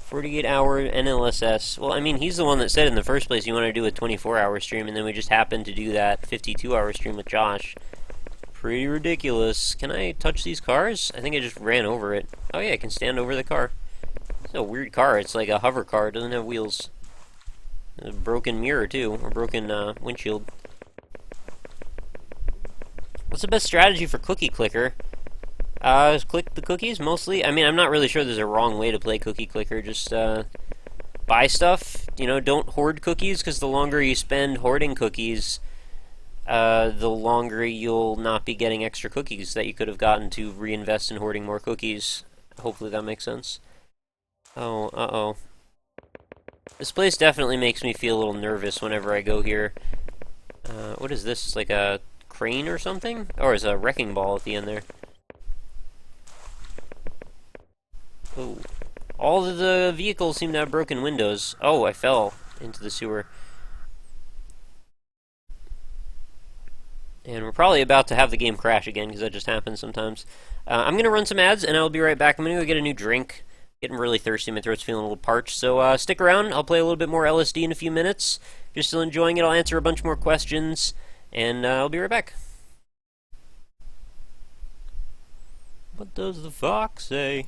48-hour NLSS. Well, I mean, he's the one that said in the first place you want to do a 24-hour stream, and then we just happened to do that 52-hour stream with Josh. Pretty ridiculous. Can I touch these cars? I think I just ran over it. Oh yeah, I can stand over the car. It's a weird car. It's like a hover car. It doesn't have wheels. There's a broken mirror, too. Or broken windshield. What's the best strategy for Cookie Clicker? Just click the cookies, mostly. I mean, I'm not really sure there's a wrong way to play Cookie Clicker. Just, buy stuff. Don't hoard cookies, because the longer you spend hoarding cookies, the longer you'll not be getting extra cookies that you could have gotten to reinvest in hoarding more cookies. Hopefully that makes sense. Oh, uh-oh. This place definitely makes me feel a little nervous whenever I go here. What is this? It's like a crane or something? Or is a wrecking ball at the end there? Oh. All of the vehicles seem to have broken windows. Oh, I fell into the sewer. And we're probably about to have the game crash again, because that just happens sometimes. I'm going to run some ads, and I'll be right back. I'm going to go get a new drink. Getting really thirsty, my throat's feeling a little parched, so stick around. I'll play a little bit more LSD in a few minutes. If you're still enjoying it, I'll answer a bunch more questions, and I'll be right back. What does the fox say?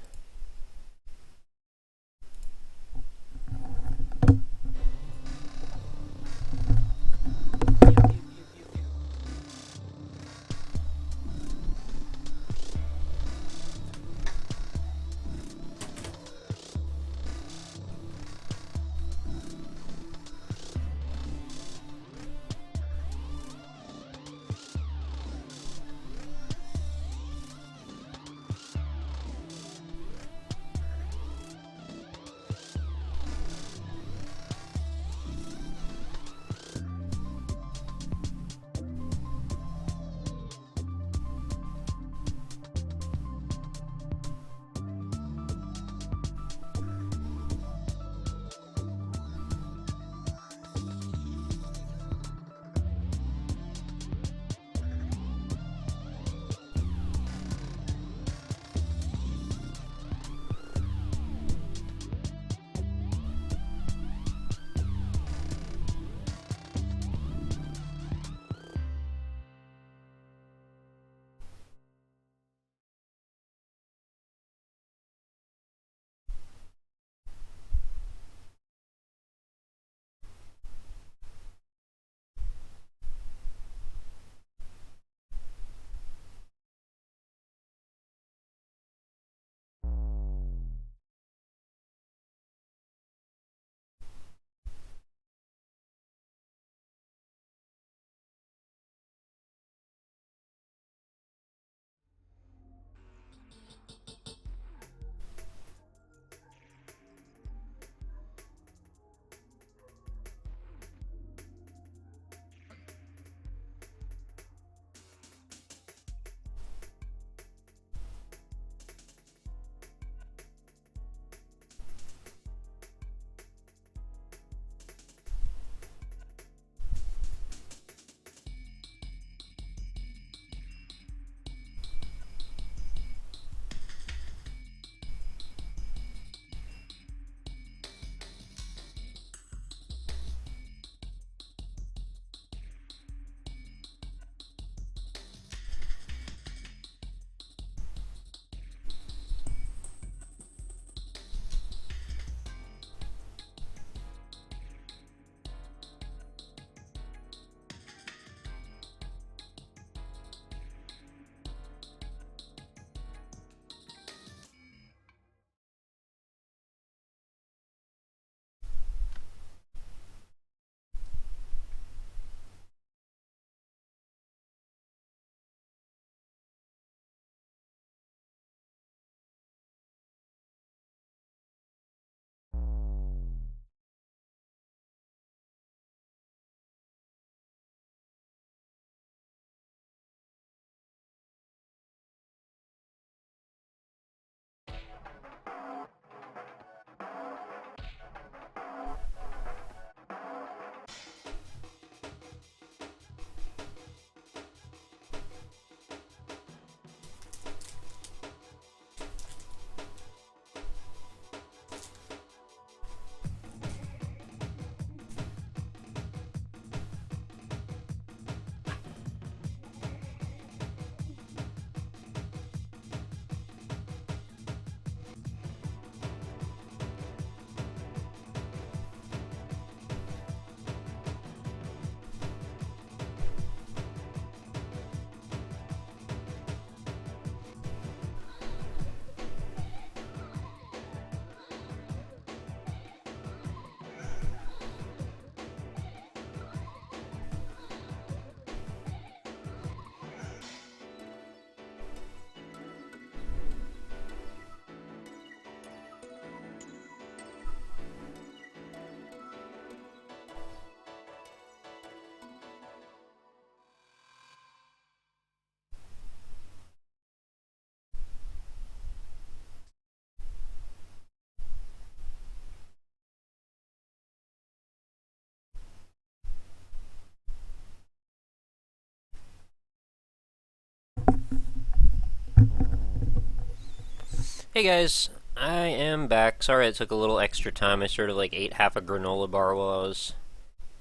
Hey guys, I am back. Sorry it took a little extra time. I sort of like ate half a granola bar while I was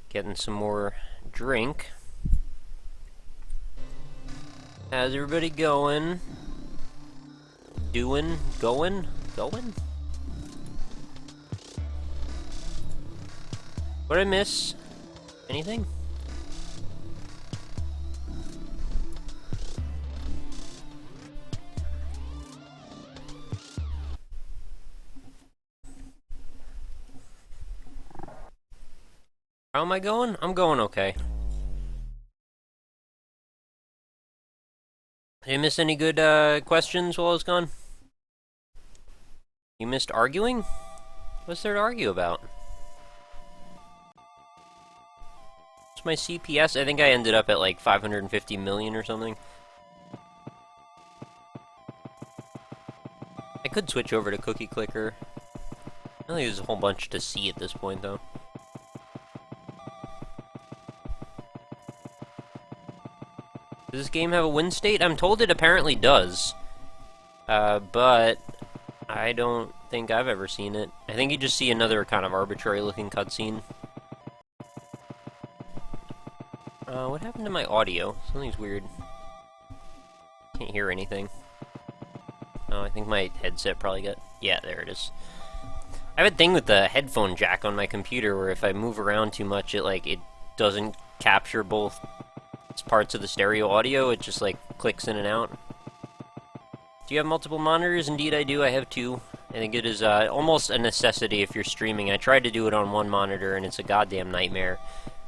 getting some more drink. How's everybody going? Doing? Going? Going? What did I miss? Anything? How am I going? I'm going okay. Did I miss any good questions while I was gone? You missed arguing? What's there to argue about? What's my CPS? I think I ended up at like 550 million or something. I could switch over to Cookie Clicker. I think there's a whole bunch to see at this point, though. Does this game have a win state? I'm told it apparently does. But I don't think I've ever seen it. I think you just see another kind of arbitrary-looking cutscene. What happened to my audio? Something's weird. Can't hear anything. Oh, I think my headset probably got... Yeah, there it is. I have a thing with the headphone jack on my computer where if I move around too much, it doesn't capture both parts of the stereo audio. It just like clicks in and out. Do you have multiple monitors? Indeed I do. I have two. I think it is almost a necessity if you're streaming. I tried to do it on one monitor and it's a goddamn nightmare.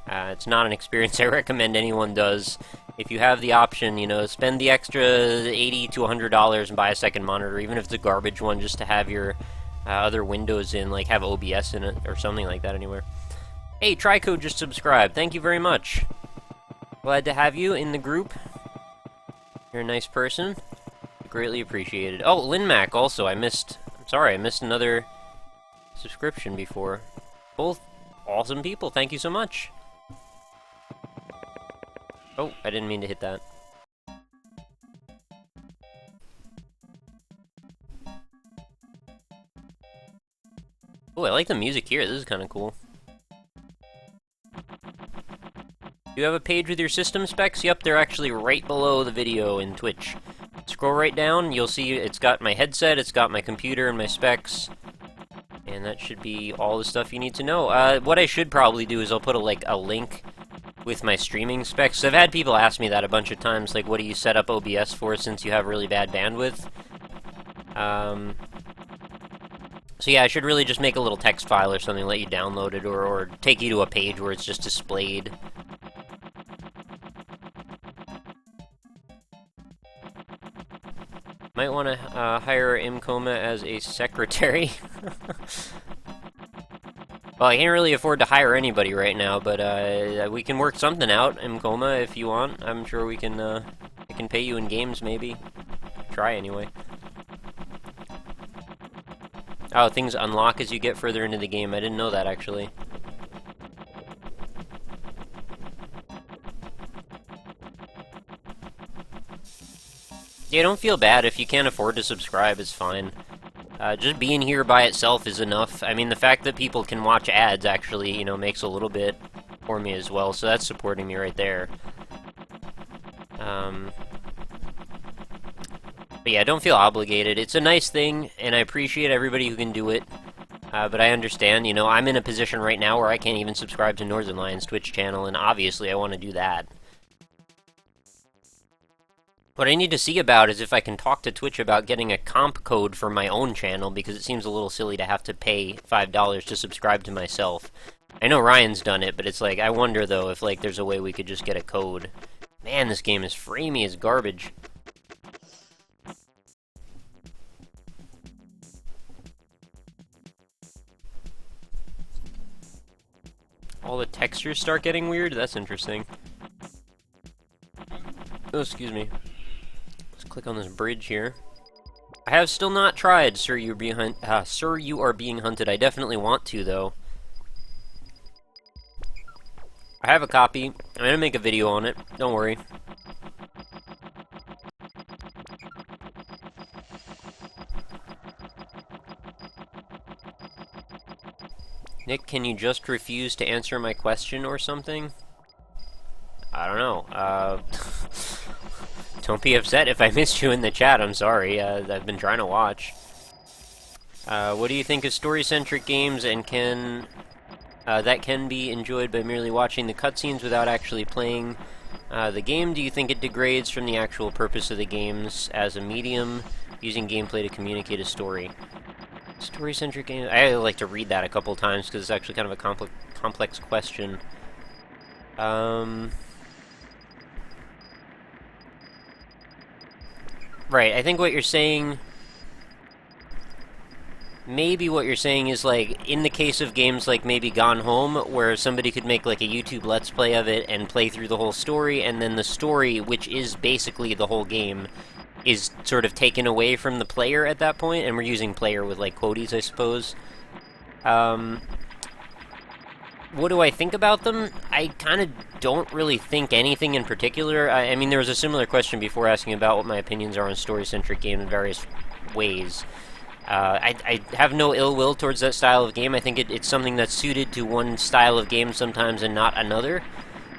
It's not an experience I recommend anyone does. If you have the option, you know, spend the extra $80 to $100 and buy a second monitor, even if it's a garbage one, just to have your other windows in, like have OBS in it or something like that anywhere. Hey, Trico just subscribed. Thank you very much. Glad to have you in the group. You're a nice person. Greatly appreciated. Oh, LinMac also. I'm sorry, I missed another subscription before. Both awesome people. Thank you so much. Oh, I didn't mean to hit that. Oh, I like the music here. This is kind of cool. Do you have a page with your system specs? Yep, they're actually right below the video in Twitch. Scroll right down, you'll see it's got my headset, it's got my computer and my specs. And that should be all the stuff you need to know. What I should probably do is I'll put a link with my streaming specs. I've had people ask me that a bunch of times, like, what do you set up OBS for since you have really bad bandwidth? So yeah, I should really just make a little text file or something, let you download it, or take you to a page where it's just displayed. Might want to hire Imcoma as a secretary. Well, I can't really afford to hire anybody right now, but we can work something out, Imcoma, if you want. I'm sure we can. I can pay you in games, maybe. Try anyway. Oh, things unlock as you get further into the game. I didn't know that actually. Yeah, don't feel bad. If you can't afford to subscribe, it's fine. Just being here by itself is enough. I mean, the fact that people can watch ads actually, you know, makes a little bit for me as well, so that's supporting me right there. But yeah, don't feel obligated. It's a nice thing, and I appreciate everybody who can do it. But I understand, you know, I'm in a position right now where I can't even subscribe to Northernlion's Twitch channel, and obviously I want to do that. What I need to see about is if I can talk to Twitch about getting a comp code for my own channel, because it seems a little silly to have to pay $5 to subscribe to myself. I know Ryan's done it, but it's like, I wonder though if like there's a way we could just get a code. Man, this game is framey as garbage. All the textures start getting weird? That's interesting. Oh, excuse me. Click on this bridge here. I have still not tried Sir, You Are Being Hunted. I definitely want to, though. I have a copy. I'm gonna make a video on it. Don't worry. Nick, can you just refuse to answer my question or something? I don't know. Don't be upset if I missed you in the chat. I'm sorry. I've been trying to watch. What do you think of story-centric games, and can that can be enjoyed by merely watching the cutscenes without actually playing the game? Do you think it degrades from the actual purpose of the games as a medium, using gameplay to communicate a story? Story-centric games. I like to read that a couple times because it's actually kind of a complex question. Right, I think what you're saying... Maybe what you're saying is, like, in the case of games like maybe Gone Home, where somebody could make, like, a YouTube Let's Play of it and play through the whole story, and then the story, which is basically the whole game, is sort of taken away from the player at that point, and we're using player with, like, quotes, I suppose. What do I think about them? I kind of don't really think anything in particular. I mean, there was a similar question before asking about what my opinions are on story-centric games in various ways. I have no ill will towards that style of game. I think it's something that's suited to one style of game sometimes and not another.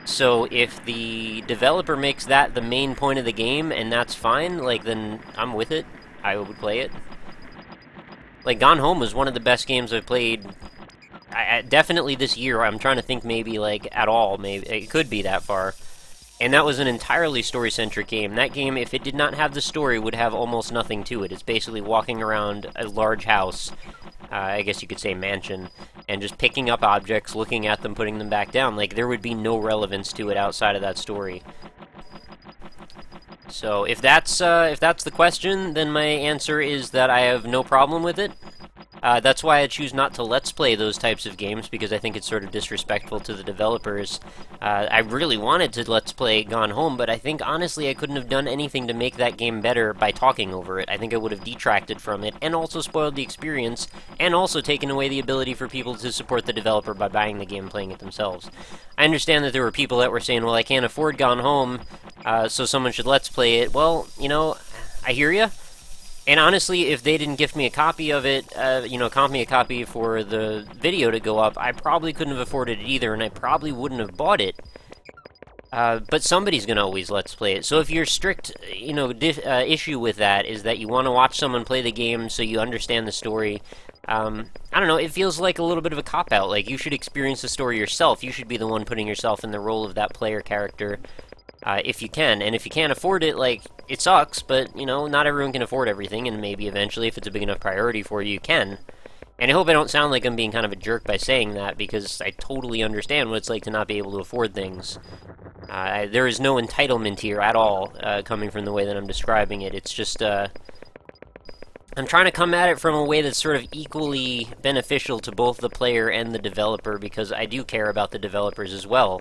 So if the developer makes that the main point of the game, and that's fine, like, then I'm with it. I would play it. Like, Gone Home was one of the best games I've played, definitely this year. I'm trying to think maybe, like, at all. Maybe it could be that far. And that was an entirely story-centric game. That game, if it did not have the story, would have almost nothing to it. It's basically walking around a large house, I guess you could say mansion, and just picking up objects, looking at them, putting them back down. Like, there would be no relevance to it outside of that story. So, if that's the question, then my answer is that I have no problem with it. That's why I choose not to Let's Play those types of games, because I think it's sort of disrespectful to the developers. I really wanted to Let's Play Gone Home, but I think, honestly, I couldn't have done anything to make that game better by talking over it. I think I would have detracted from it, and also spoiled the experience, and also taken away the ability for people to support the developer by buying the game and playing it themselves. I understand that there were people that were saying, well, I can't afford Gone Home, so someone should Let's Play it. Well, you know, I hear ya. And honestly, if they didn't gift me a copy of it, comp me a copy for the video to go up, I probably couldn't have afforded it either, and I probably wouldn't have bought it. But somebody's gonna always Let's Play it. So if your strict, issue with that is that you want to watch someone play the game so you understand the story, I don't know, it feels like a little bit of a cop-out. Like, you should experience the story yourself. You should be the one putting yourself in the role of that player character. If you can, and if you can't afford it, like, it sucks, but, not everyone can afford everything, and maybe eventually, if it's a big enough priority for you, you can. And I hope I don't sound like I'm being kind of a jerk by saying that, because I totally understand what it's like to not be able to afford things. There is no entitlement here at all, coming from the way that I'm describing it. It's just, I'm trying to come at it from a way that's sort of equally beneficial to both the player and the developer, because I do care about the developers as well.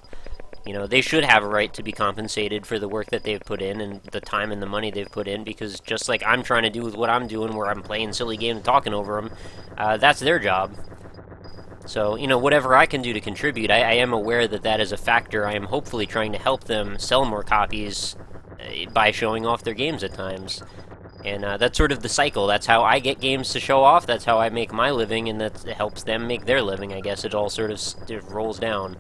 They should have a right to be compensated for the work that they've put in and the time and the money they've put in, because just like I'm trying to do with what I'm doing, where I'm playing silly games and talking over them, that's their job. So, whatever I can do to contribute, I am aware that that is a factor. I am hopefully trying to help them sell more copies by showing off their games at times. And that's sort of the cycle. That's how I get games to show off, that's how I make my living, and that helps them make their living, I guess. It all sort of rolls down.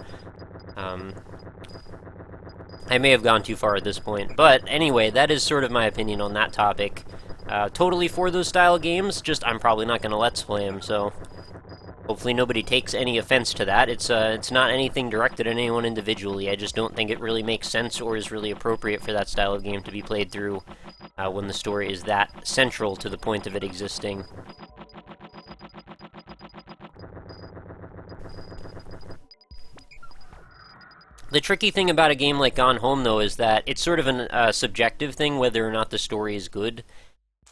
I may have gone too far at this point, but anyway, that is sort of my opinion on that topic. Totally for those style games, just I'm probably not going to Let's Play them, so hopefully nobody takes any offense to that. It's not anything directed at anyone individually. I just don't think it really makes sense or is really appropriate for that style of game to be played through when the story is that central to the point of it existing. The tricky thing about a game like Gone Home, though, is that it's sort of a subjective thing whether or not the story is good.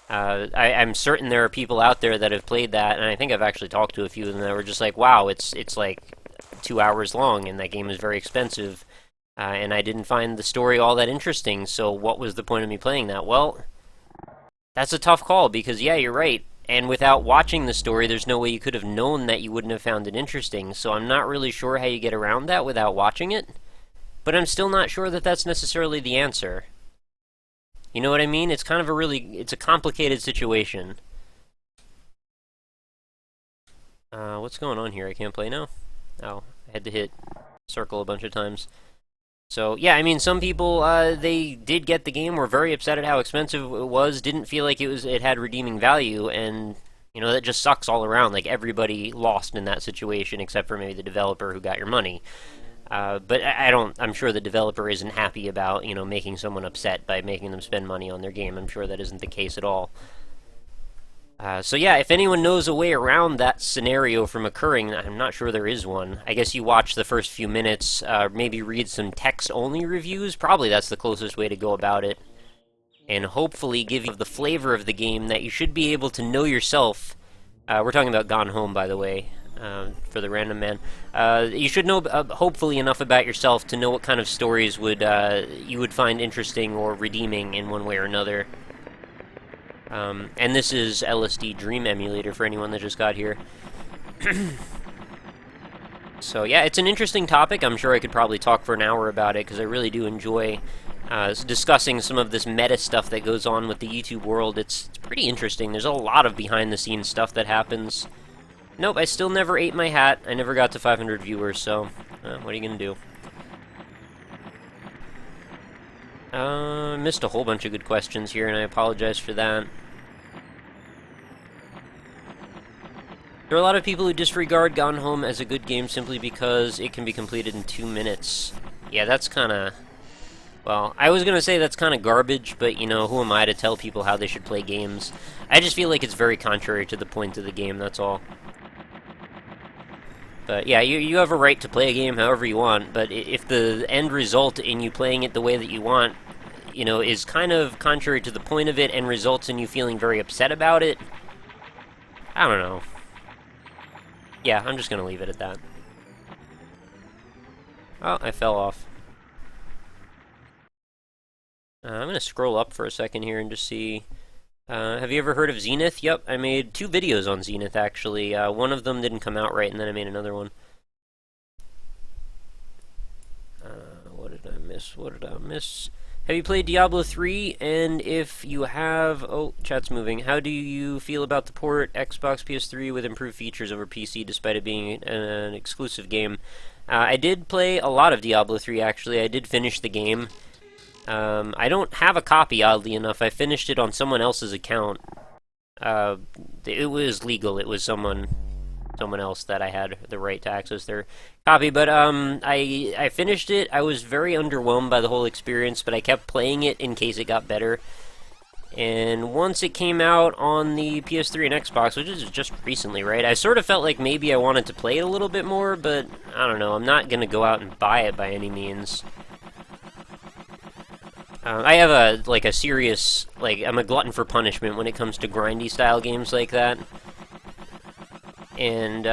I'm certain there are people out there that have played that, and I think I've actually talked to a few of them that were just like, wow, it's like 2 hours long, and that game is very expensive, and I didn't find the story all that interesting, so what was the point of me playing that? Well, that's a tough call, because yeah, you're right. And without watching the story, there's no way you could have known that you wouldn't have found it interesting, so I'm not really sure how you get around that without watching it. But I'm still not sure that that's necessarily the answer. You know what I mean? It's kind of it's a complicated situation. What's going on here? I can't play now? Oh, I had to hit circle a bunch of times. So, yeah, I mean, some people, they did get the game, were very upset at how expensive it was, didn't feel like it had redeeming value, and, you know, that just sucks all around. Like, everybody lost in that situation, except for maybe the developer who got your money. But I'm sure the developer isn't happy about, you know, making someone upset by making them spend money on their game. I'm sure that isn't the case at all. So yeah, if anyone knows a way around that scenario from occurring, I'm not sure there is one. I guess you watch the first few minutes, maybe read some text-only reviews. Probably that's the closest way to go about it. And hopefully give you the flavor of the game that you should be able to know yourself. We're talking about Gone Home, by the way, for the random man. You should know, hopefully, enough about yourself to know what kind of stories you would find interesting or redeeming in one way or another. And this is LSD Dream Emulator for anyone that just got here. So yeah, it's an interesting topic. I'm sure I could probably talk for an hour about it, because I really do enjoy discussing some of this meta stuff that goes on with the YouTube world. It's pretty interesting. There's a lot of behind-the-scenes stuff that happens. Nope, I still never ate my hat. I never got to 500 viewers, so what are you gonna do? Missed a whole bunch of good questions here, and I apologize for that. There are a lot of people who disregard Gone Home as a good game simply because it can be completed in 2 minutes. Yeah, that's kinda... Well, I was gonna say that's kinda garbage, but, you know, who am I to tell people how they should play games? I just feel like it's very contrary to the point of the game, that's all. But yeah, you have a right to play a game however you want, but if the end result in you playing it the way that you want, you know, is kind of contrary to the point of it and results in you feeling very upset about it, I don't know. Yeah, I'm just gonna leave it at that. Oh, I fell off. I'm gonna scroll up for a second here and just see... have you ever heard of Zenith? Yep, I made 2 videos on Zenith, actually. One of them didn't come out right, and then I made another one. What did I miss? What did I miss? Have you played Diablo 3? And if you have... Oh, chat's moving. How do you feel about the port Xbox PS3 with improved features over PC, despite it being an exclusive game? I did play a lot of Diablo 3, actually. I did finish the game. I don't have a copy, oddly enough. I finished it on someone else's account. It was legal. It was someone else that I had the right to access their copy. But I finished it. I was very underwhelmed by the whole experience, but I kept playing it in case it got better. And once it came out on the PS3 and Xbox, which is just recently, right? I sort of felt like maybe I wanted to play it a little bit more, but I don't know. I'm not gonna go out and buy it by any means. I have a serious, I'm a glutton for punishment when it comes to grindy style games like that. And,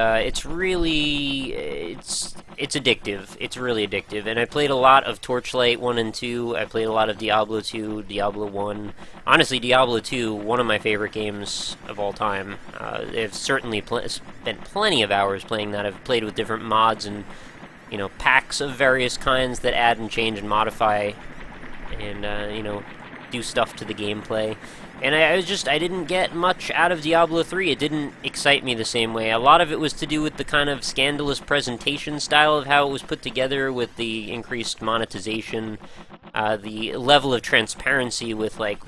it's addictive. It's really addictive. And I played a lot of Torchlight 1 and 2. I played a lot of Diablo 2, Diablo 1. Honestly, Diablo 2, one of my favorite games of all time. I've certainly spent plenty of hours playing that. I've played with different mods and, you know, packs of various kinds that add and change and modify and, you know, do stuff to the gameplay. And I didn't get much out of Diablo 3. It didn't excite me the same way. A lot of it was to do with the kind of scandalous presentation style of how it was put together, with the increased monetization, the level of transparency with, like,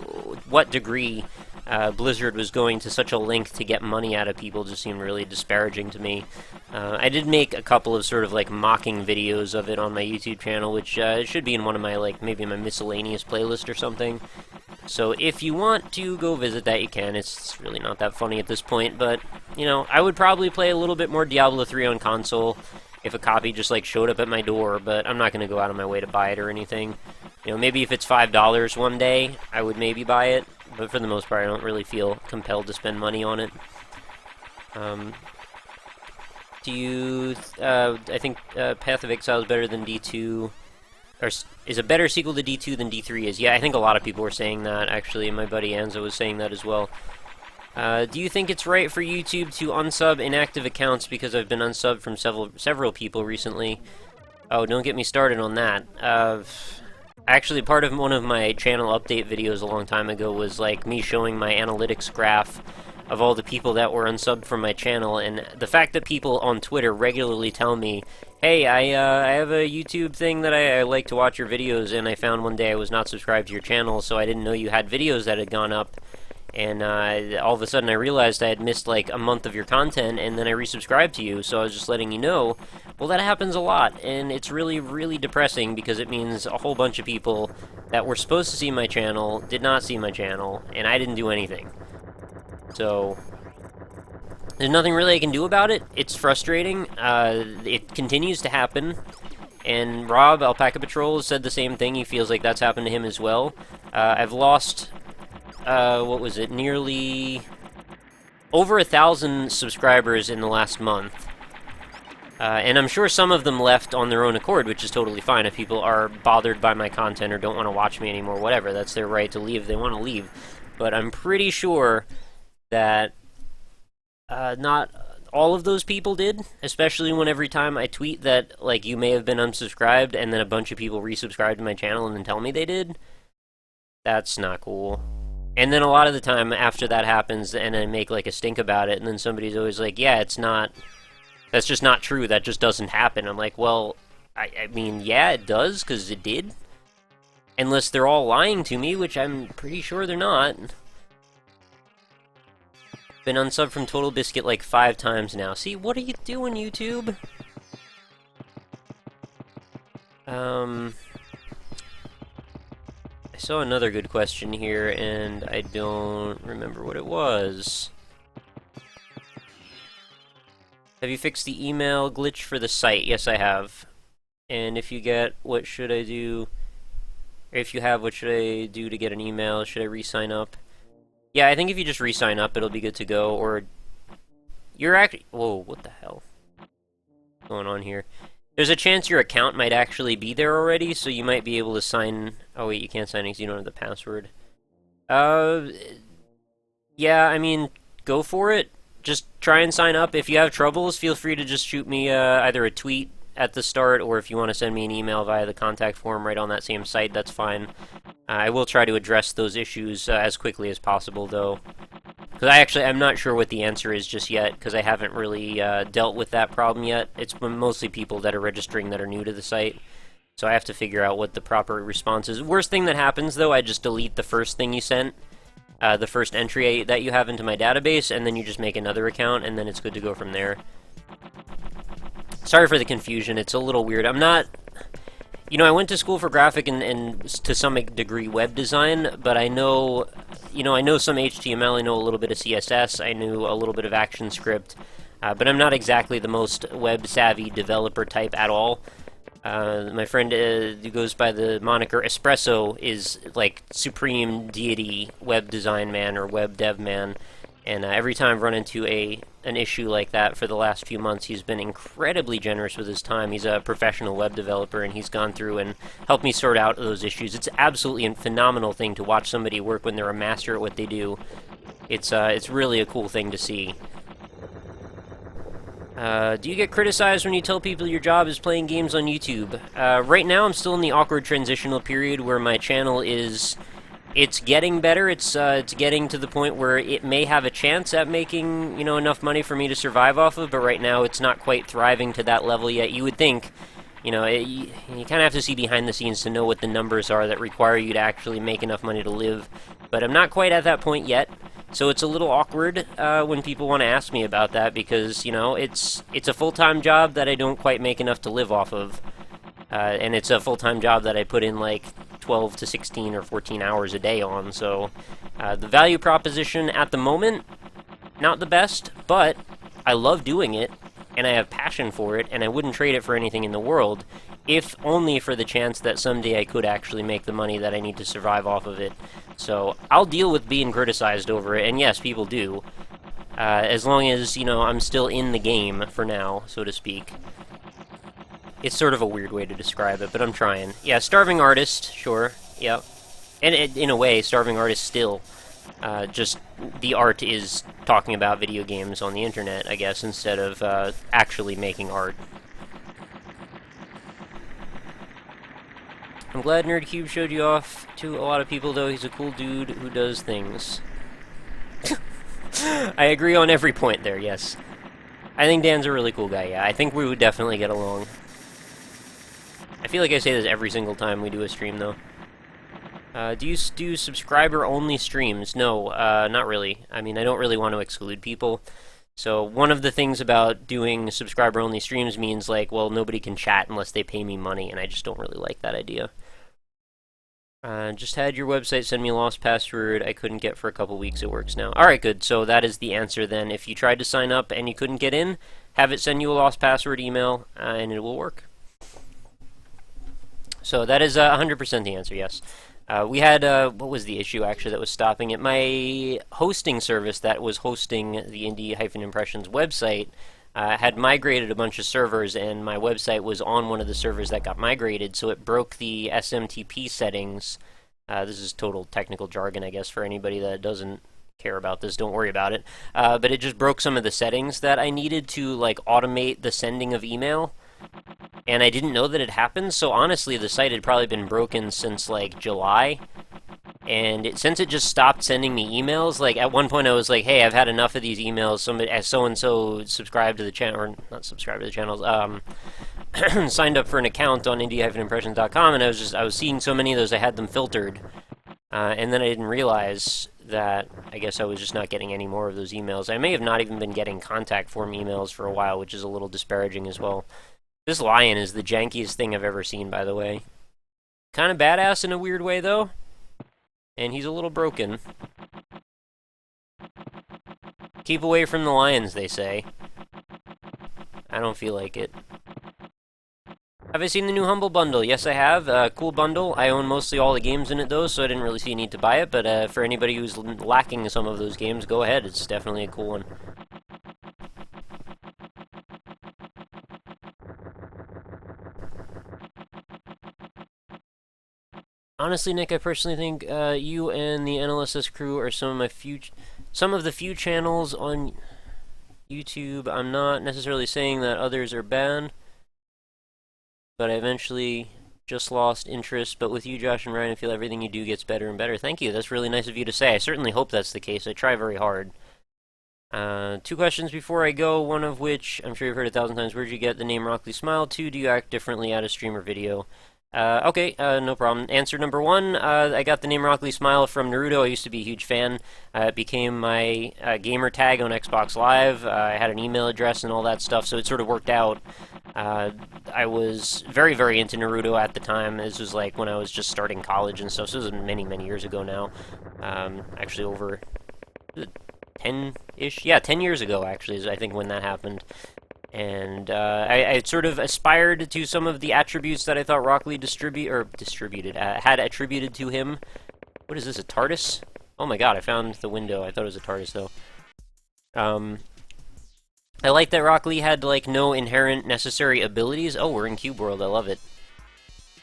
what degree Blizzard was going to such a length to get money out of people just seemed really disparaging to me. I did make a couple of sort of, like, mocking videos of it on my YouTube channel, which should be in one of my, like, maybe my miscellaneous playlist or something. So if you want to go visit that, you can. It's really not that funny at this point, but, you know, I would probably play a little bit more Diablo 3 on console if a copy just, like, showed up at my door, but I'm not going to go out of my way to buy it or anything. You know, maybe if it's $5 one day, I would maybe buy it, but for the most part, I don't really feel compelled to spend money on it. I think Path of Exile is better than D2, or is a better sequel to D2 than D3 is. Yeah, I think a lot of people were saying that, actually, and my buddy Anzo was saying that as well. Do you think it's right for YouTube to unsub inactive accounts, because I've been unsubbed from several people recently? Oh, don't get me started on that. Actually, part of one of my channel update videos a long time ago was, like, me showing my analytics graph of all the people that were unsubbed from my channel, and the fact that people on Twitter regularly tell me, hey, I have a YouTube thing that I like to watch your videos, and I found one day I was not subscribed to your channel, so I didn't know you had videos that had gone up, and all of a sudden I realized I had missed like a month of your content, and then I resubscribed to you, so I was just letting you know. Well, that happens a lot, and it's really, really depressing, because it means a whole bunch of people that were supposed to see my channel did not see my channel, and I didn't do anything. So there's nothing really I can do about it. It's frustrating. It continues to happen. And Rob, Alpaca Patrol, said the same thing. He feels like that's happened to him as well. I've lost, what was it, nearly over 1,000 subscribers in the last month. And I'm sure some of them left on their own accord, which is totally fine. If people are bothered by my content or don't want to watch me anymore, whatever, that's their right to leave if they want to leave. But I'm pretty sure that not all of those people did, especially when every time I tweet that, like, you may have been unsubscribed, and then a bunch of people resubscribe to my channel and then tell me they did. That's not cool. And then a lot of the time after that happens, and I make, like, a stink about it, and then somebody's always like, yeah, it's not... That's just not true, that just doesn't happen. I'm like, well, I mean, yeah, it does, because it did. Unless they're all lying to me, which I'm pretty sure they're not. Been unsubbed from Total Biscuit like 5 times now. See, what are you doing, YouTube? I saw another good question here, and I don't remember what it was. Have you fixed the email glitch for the site? Yes, I have. And if you get, what should I do? Or if you have, what should I do to get an email? Should I re-sign up? Yeah, I think if you just re-sign up, it'll be good to go, or... You're actually... Whoa, what the hell? What's going on here? There's a chance your account might actually be there already, so you might be able to sign... Oh wait, you can't sign in because you don't have the password. Yeah, I mean, go for it. Just try and sign up. If you have troubles, feel free to just shoot me either a tweet at the start, or if you want to send me an email via the contact form right on that same site, that's fine. I will try to address those issues as quickly as possible, though. Because I'm not sure what the answer is just yet, because I haven't really dealt with that problem yet. It's mostly people that are registering that are new to the site, so I have to figure out what the proper response is. Worst thing that happens, though, I just delete the first thing you sent, the first entry that you have into my database, and then you just make another account, and then it's good to go from there. Sorry for the confusion, it's a little weird. I'm not... You know, I went to school for graphic and to some degree web design, but I know... You know, I know some HTML, I know a little bit of CSS, I knew a little bit of ActionScript, but I'm not exactly the most web-savvy developer type at all. My friend who goes by the moniker Espresso is, like, supreme deity web design man or web dev man. And every time I've run into an issue like that for the last few months, he's been incredibly generous with his time. He's a professional web developer, and he's gone through and helped me sort out those issues. It's absolutely a phenomenal thing to watch somebody work when they're a master at what they do. It's really a cool thing to see. Do you get criticized when you tell people your job is playing games on YouTube? Right now, I'm still in the awkward transitional period where my channel is... It's getting better. It's getting to the point where it may have a chance at making, you know, enough money for me to survive off of, but right now it's not quite thriving to that level yet. You would think, you know, you kind of have to see behind the scenes to know what the numbers are that require you to actually make enough money to live, but I'm not quite at that point yet, so it's a little awkward when people want to ask me about that, because, you know, it's a full-time job that I don't quite make enough to live off of, and it's a full-time job that I put in, like, 12 to 16 or 14 hours a day on, so the value proposition at the moment, not the best, but I love doing it, and I have passion for it, and I wouldn't trade it for anything in the world, if only for the chance that someday I could actually make the money that I need to survive off of it. So I'll deal with being criticized over it, and yes, people do, as long as, you know, I'm still in the game for now, so to speak. It's sort of a weird way to describe it, but I'm trying. Yeah, starving artist, sure, yep. And in a way, starving artist still. Just the art is talking about video games on the internet, I guess, instead of actually making art. I'm glad NerdCube showed you off to a lot of people, though. He's a cool dude who does things. I agree on every point there, yes. I think Dan's a really cool guy, yeah. I think we would definitely get along. I feel like I say this every single time we do a stream, though. Do you do subscriber-only streams? No, not really. I mean, I don't really want to exclude people. So one of the things about doing subscriber-only streams means, like, well, nobody can chat unless they pay me money, and I just don't really like that idea. Just had your website send me a lost password I couldn't get for a couple weeks. It works now. Alright, good. So that is the answer then. If you tried to sign up and you couldn't get in, have it send you a lost password email, and it will work. So that is 100% the answer, yes. We had, what was the issue, actually, that was stopping it? My hosting service that was hosting the Indie-Impressions website had migrated a bunch of servers, and my website was on one of the servers that got migrated, so it broke the SMTP settings. This is total technical jargon, I guess, for anybody that doesn't care about this. Don't worry about it. But it just broke some of the settings that I needed to, like, automate the sending of email. And I didn't know that it happened, so honestly, the site had probably been broken since, like, July. And since it just stopped sending me emails, like, at one point I was like, hey, I've had enough of these emails. Somebody, as so-and-so subscribed to the channel, or not subscribed to the channels, signed up for an account on indie-impressions.com, and I was seeing so many of those, I had them filtered. And then I didn't realize that I guess I was just not getting any more of those emails. I may have not even been getting contact form emails for a while, which is a little disparaging as well. This lion is the jankiest thing I've ever seen, by the way. Kind of badass in a weird way, though. And he's a little broken. Keep away from the lions, they say. I don't feel like it. Have I seen the new Humble Bundle? Yes, I have. Cool bundle. I own mostly all the games in it, though, so I didn't really see a need to buy it. But for anybody who's lacking some of those games, go ahead. It's definitely a cool one. Honestly, Nick, I personally think you and the NLSS crew are some of the few channels on YouTube. I'm not necessarily saying that others are bad, but I eventually just lost interest. But with you, Josh and Ryan, I feel everything you do gets better and better. Thank you. That's really nice of you to say. I certainly hope that's the case. I try very hard. 2 questions before I go, one of which I'm sure you've heard 1,000 times. Where'd you get the name RockLeeSmile? 2, do you act differently at a stream or video? Okay, no problem. Answer number 1, I got the name RockLeeSmile from Naruto. I used to be a huge fan. It became my gamer tag on Xbox Live. I had an email address and all that stuff, so it sort of worked out. I was very, very into Naruto at the time. This was like when I was just starting college and stuff, so this was many, many years ago now. Actually over 10-ish? Yeah, 10 years ago, actually, is I think when that happened. And I sort of aspired to some of the attributes that I thought Rock Lee had attributed to him. What is this, a TARDIS? Oh my god, I found the window. I thought it was a TARDIS, though. I like that Rock Lee had, like, no inherent necessary abilities. Oh, we're in Cube World. I love it.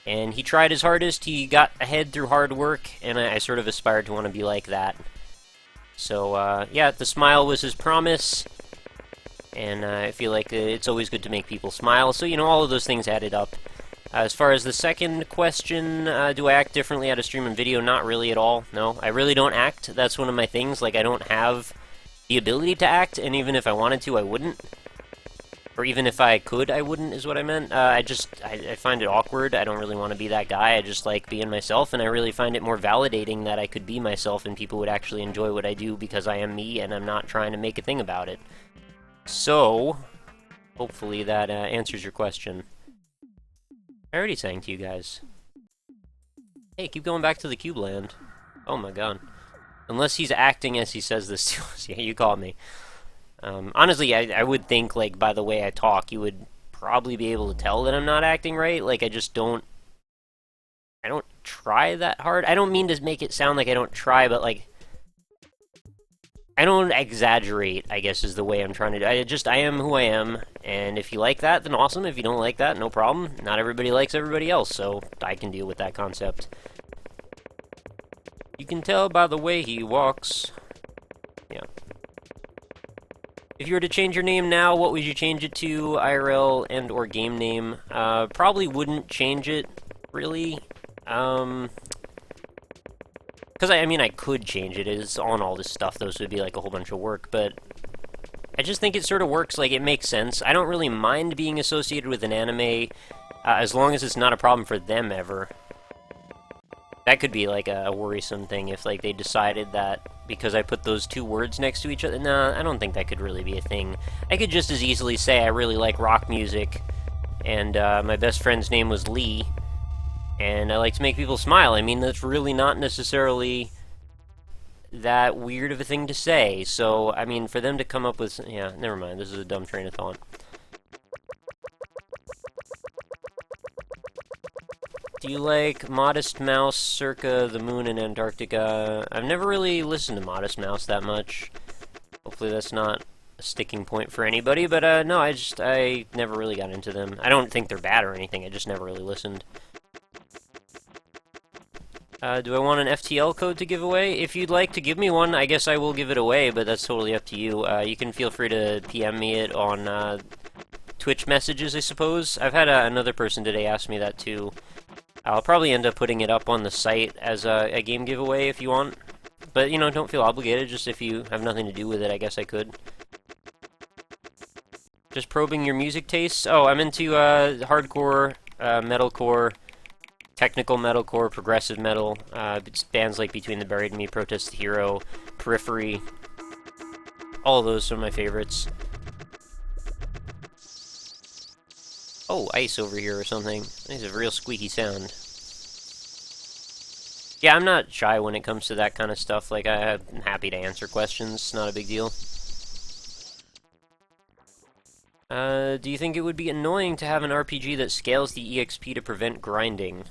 And he tried his hardest. He got ahead through hard work, and I sort of aspired to want to be like that. So, yeah, the smile was his promise. And I feel like it's always good to make people smile. So, you know, all of those things added up. As far as the second question, do I act differently at a stream and video? Not really at all, no. I really don't act. That's one of my things. Like, I don't have the ability to act, and even if I wanted to, I wouldn't. Or even if I could, I wouldn't, is what I meant. I find it awkward. I don't really want to be that guy. I just like being myself, and I really find it more validating that I could be myself and people would actually enjoy what I do because I am me, and I'm not trying to make a thing about it. So, hopefully that answers your question. I already sang to you guys. Hey, keep going back to the Cube Land. Oh my god. Unless he's acting as he says this to us. Yeah, you caught me. Honestly, I would think, like, by the way I talk, you would probably be able to tell that I'm not acting right. Like, I don't try that hard. I don't mean to make it sound like I don't try, but, like, I don't exaggerate, I guess, is the way I'm trying to do. I am who I am, and if you like that, then awesome. If you don't like that, no problem. Not everybody likes everybody else, so I can deal with that concept. You can tell by the way he walks. Yeah. If you were to change your name now, what would you change it to? IRL and or game name? Probably wouldn't change it, really. Because, I mean, I could change it. It's on all this stuff, though, so it'd be like a whole bunch of work, but I just think it sort of works, like, it makes sense. I don't really mind being associated with an anime, as long as it's not a problem for them ever. That could be, like, a worrisome thing if, like, they decided that because I put those two words next to each other. Nah, I don't think that could really be a thing. I could just as easily say I really like rock music, and my best friend's name was Lee, and I like to make people smile. I mean, that's really not necessarily that weird of a thing to say. So, I mean, for them to come up with... Yeah, never mind. This is a dumb train of thought. Do you like Modest Mouse circa the moon in Antarctica? I've never really listened to Modest Mouse that much. Hopefully that's not a sticking point for anybody, but no, I never really got into them. I don't think they're bad or anything, I just never really listened. Do I want an FTL code to give away? If you'd like to give me one, I guess I will give it away, but that's totally up to you. You can feel free to PM me it on Twitch messages, I suppose. I've had another person today ask me that too. I'll probably end up putting it up on the site as a game giveaway if you want. But, you know, don't feel obligated, just if you have nothing to do with it, I guess I could. Just probing your music tastes? Oh, I'm into hardcore, metalcore, technical metalcore, progressive metal. It's bands like Between the Buried and Me, Protest the Hero, Periphery. All of those are my favorites. Oh, ice over here or something. That's a real squeaky sound. Yeah, I'm not shy when it comes to that kind of stuff. Like, I'm happy to answer questions. Not a big deal. Do you think it would be annoying to have an RPG that scales the EXP to prevent grinding?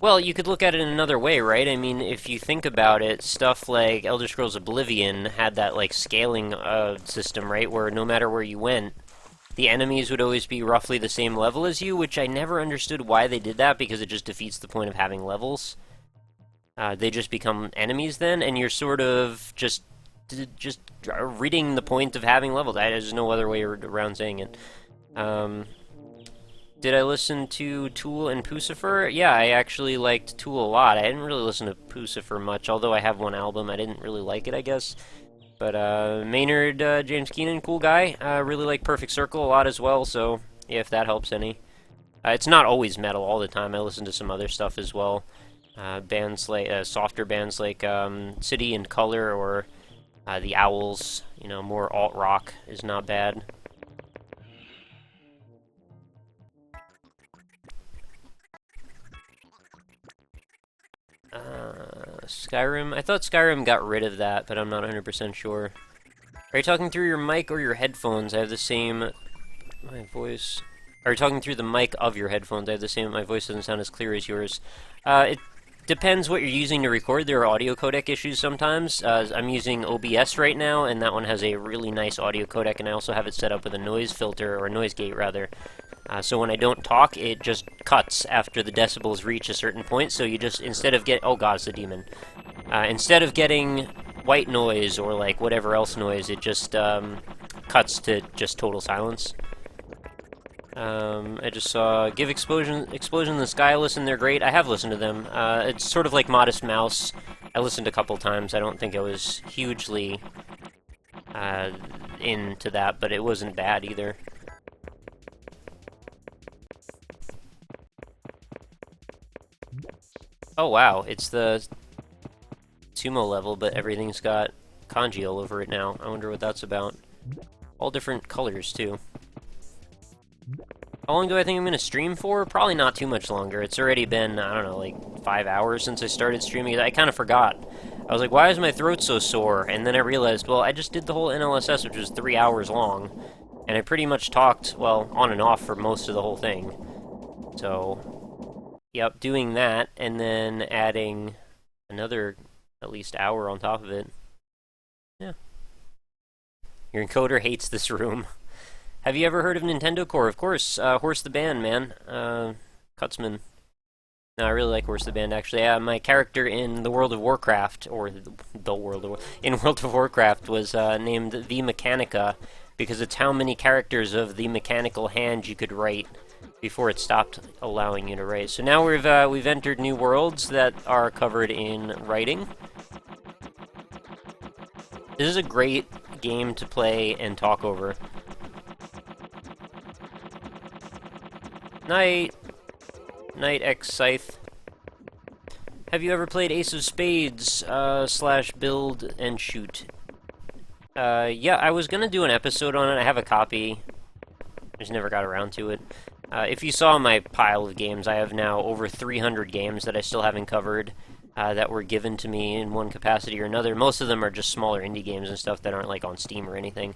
Well, you could look at it in another way, right? I mean, if you think about it, stuff like Elder Scrolls Oblivion had that, like, scaling system, right? Where no matter where you went, the enemies would always be roughly the same level as you, which I never understood why they did that, because it just defeats the point of having levels. They just become enemies then, and you're sort of just ridding the point of having levels. There's no other way around saying it. Did I listen to Tool and Pucifer? Yeah, I actually liked Tool a lot. I didn't really listen to Pucifer much, although I have one album. I didn't really like it, I guess. But Maynard James Keenan, cool guy. Really like Perfect Circle a lot as well, so yeah, if that helps any. It's not always metal all the time. I listen to some other stuff as well. Bands like softer bands like City and Color or The Owls. You know, more alt rock is not bad. Skyrim? I thought Skyrim got rid of that, but I'm not 100% sure. Are you talking through your mic or your headphones? I have the same... My voice... Are you talking through the mic of your headphones? I have the same... My voice doesn't sound as clear as yours. It depends what you're using to record. There are audio codec issues sometimes. I'm using OBS right now, and that one has a really nice audio codec, and I also have it set up with a noise filter, or a noise gate, rather. So when I don't talk, it just cuts after the decibels reach a certain point, so you just, instead of oh god, it's a demon. Instead of getting white noise or, like, whatever else noise, it just, cuts to just total silence. I just saw Give Explosion in the Sky, listen, they're great. I have listened to them. It's sort of like Modest Mouse. I listened a couple times. I don't think I was hugely, into that, but it wasn't bad either. Oh wow, it's the sumo level, but everything's got kanji all over it now. I wonder what that's about. All different colors, too. How long do I think I'm going to stream for? Probably not too much longer. It's already been, I don't know, like 5 hours since I started streaming. I kind of forgot. I was like, why is my throat so sore? And then I realized, well, I just did the whole NLSS, which was 3 hours long. And I pretty much talked, well, on and off for most of the whole thing. So... Yep, doing that, and then adding another, at least, hour on top of it. Yeah. Your encoder hates this room. Have you ever heard of Nintendo Core? Of course, Horse the Band, man. Cutsman. No, I really like Horse the Band, actually. My character in the World of Warcraft, or the World of in World of Warcraft, was named The Mechanica, because it's how many characters of the mechanical hand you could write before it stopped allowing you to write. So now we've entered new worlds that are covered in writing. This is a great game to play and talk over. Night X Scythe. Have you ever played Ace of Spades slash build and shoot? Yeah, I was gonna do an episode on it. I have a copy. I just never got around to it. If you saw my pile of games, I have now over 300 games that I still haven't covered that were given to me in one capacity or another. Most of them are just smaller indie games and stuff that aren't like on Steam or anything.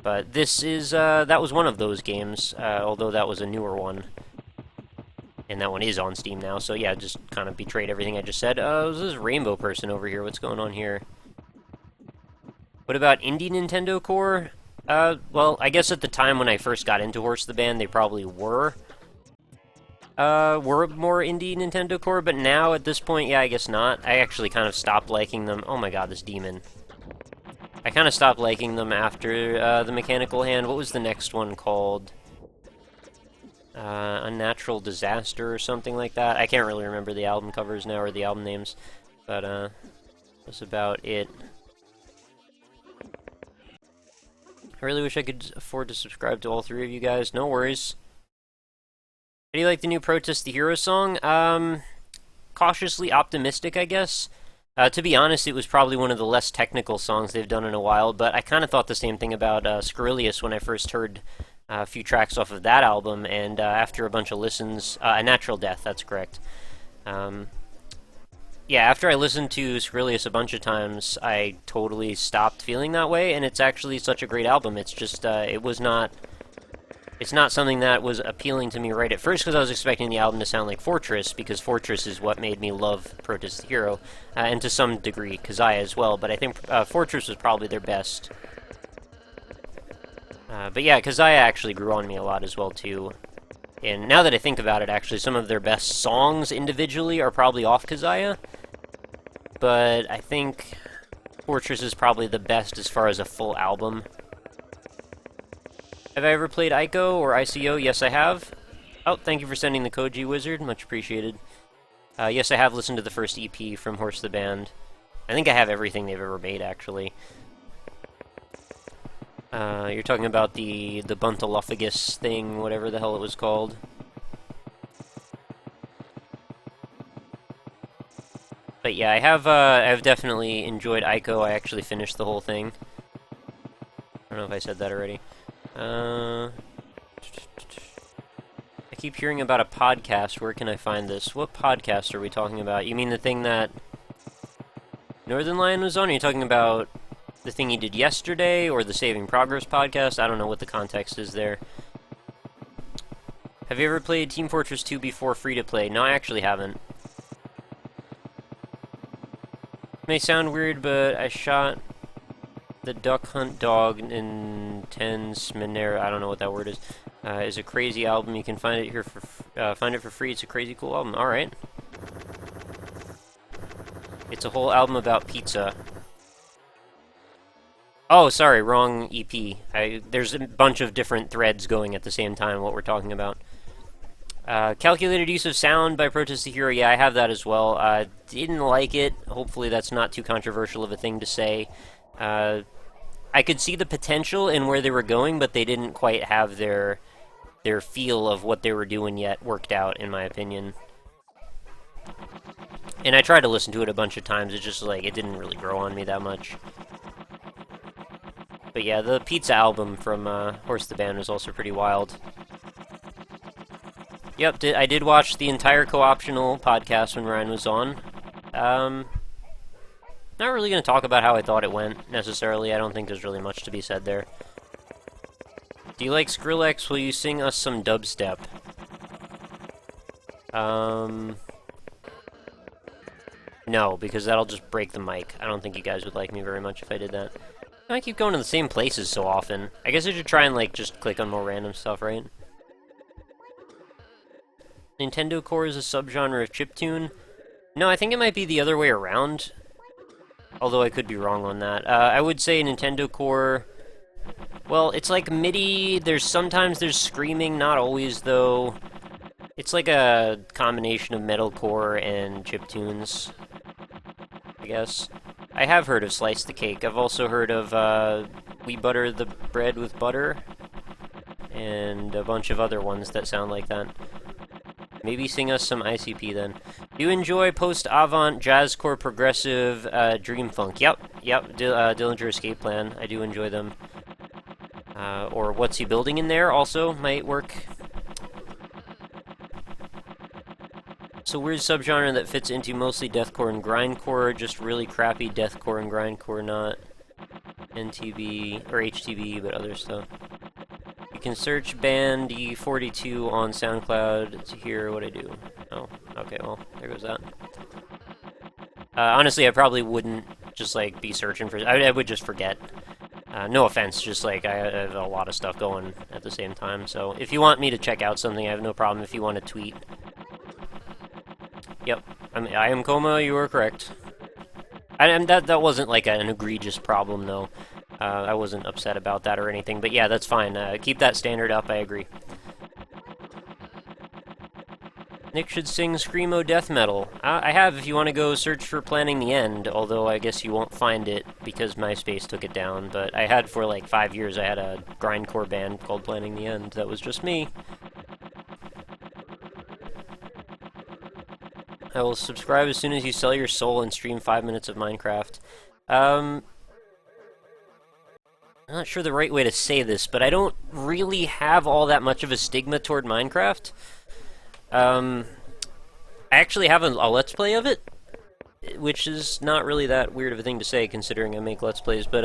But this is, that was one of those games, although that was a newer one. And that one is on Steam now, so yeah, just kind of betrayed everything I just said. There's this rainbow person over here. What's going on here? What about Indie Nintendo Core? Well, I guess at the time when I first got into Horse the Band, they probably were more Indie Nintendo Core, but now, at this point, yeah, I guess not. I actually kind of stopped liking them. Oh my god, this demon. I kind of stopped liking them after, the Mechanical Hand. What was the next one called? Unnatural Disaster or something like that. I can't really remember the album covers now or the album names, but that's about it. I really wish I could afford to subscribe to all three of you guys. No worries. How do you like the new Protest the Hero song? Cautiously optimistic, I guess. To be honest, it was probably one of the less technical songs they've done in a while, but I kind of thought the same thing about Scurrilous when I first heard a few tracks off of that album, and after a bunch of listens, A Natural Death, that's correct. Yeah, after I listened to Scurrilous a bunch of times, I totally stopped feeling that way, and it's actually such a great album. It's just, it's not something that was appealing to me right at first, because I was expecting the album to sound like Fortress, because Fortress is what made me love Protest the Hero, and to some degree, Kazaya as well, but I think Fortress was probably their best. But yeah, Kazaya actually grew on me a lot as well, too. And now that I think about it, actually, some of their best songs individually are probably off Kazaya. But I think Fortress is probably the best as far as a full album. Have I ever played Ico or ICO? Yes, I have. Oh, thank you for sending the Koji Wizard. Much appreciated. Yes, I have listened to the first EP from Horse the Band. I think I have everything they've ever made, actually. You're talking about the Buntalophagus thing, whatever the hell it was called. But yeah, I've definitely enjoyed Ico. I actually finished the whole thing. I don't know if I said that already. I keep hearing about a podcast. Where can I find this? What podcast are we talking about? You mean the thing that Northernlion was on? Are you talking about the thing he did yesterday, or the Saving Progress podcast? I don't know what the context is there. Have you ever played Team Fortress 2 before free-to-play? No, I actually haven't. May sound weird, but I shot the duck hunt dog in Tens Minera. I don't know what that word is. Is a crazy album. You can find it here find it for free. It's a crazy cool album. All right. It's a whole album about pizza. Oh, sorry, wrong EP. There's a bunch of different threads going at the same time, what we're talking about. Calculated Use of Sound by Protest the Hero. Yeah, I have that as well. Didn't like it. Hopefully that's not too controversial of a thing to say. I could see the potential in where they were going, but they didn't quite have their feel of what they were doing yet worked out, in my opinion. And I tried to listen to it a bunch of times. It's just like, it didn't really grow on me that much. But yeah, the Pizza album from Horse the Band was also pretty wild. Yep, I did watch the entire co-optional podcast when Ryan was on. Not really going to talk about how I thought it went, necessarily. I don't think there's really much to be said there. Do you like Skrillex? Will you sing us some dubstep? No, because that'll just break the mic. I don't think you guys would like me very much if I did that. I keep going to the same places so often. I guess I should try and, like, just click on more random stuff, right? Nintendo Core is a subgenre of chiptune? No, I think it might be the other way around. Although I could be wrong on that. I would say Nintendo Core... Well, it's like MIDI. Sometimes there's screaming, not always, though. It's like a combination of metalcore and chiptunes, I guess. I have heard of Slice the Cake. I've also heard of We Butter the Bread with Butter, and a bunch of other ones that sound like that. Maybe sing us some ICP then. Do you enjoy post-avant, jazzcore, progressive, dream funk? Yep. Dillinger Escape Plan. I do enjoy them. Or What's He Building in There also might work. So weird subgenre that fits into mostly deathcore and grindcore, just really crappy deathcore and grindcore, not NTB or HTB, but other stuff. You can search band E42 on SoundCloud to hear what I do. Oh, okay, well, there goes that. Honestly, I probably wouldn't just, like, be searching for... I would just forget. No offense, just, like, I have a lot of stuff going at the same time, so if you want me to check out something, I have no problem if you want to tweet. Yep, I am Coma, you are correct. And that wasn't, like, an egregious problem, though. I wasn't upset about that or anything, but yeah, that's fine. Keep that standard up, I agree. Nick should sing Screamo Death Metal. I have, if you want to go search for Planning the End, although I guess you won't find it because MySpace took it down, but I had for like 5 years, I had a grindcore band called Planning the End. That was just me. I will subscribe as soon as you sell your soul and stream 5 minutes of Minecraft. I'm not sure the right way to say this, but I don't really have all that much of a stigma toward Minecraft. I actually have a Let's Play of it, which is not really that weird of a thing to say, considering I make Let's Plays, but,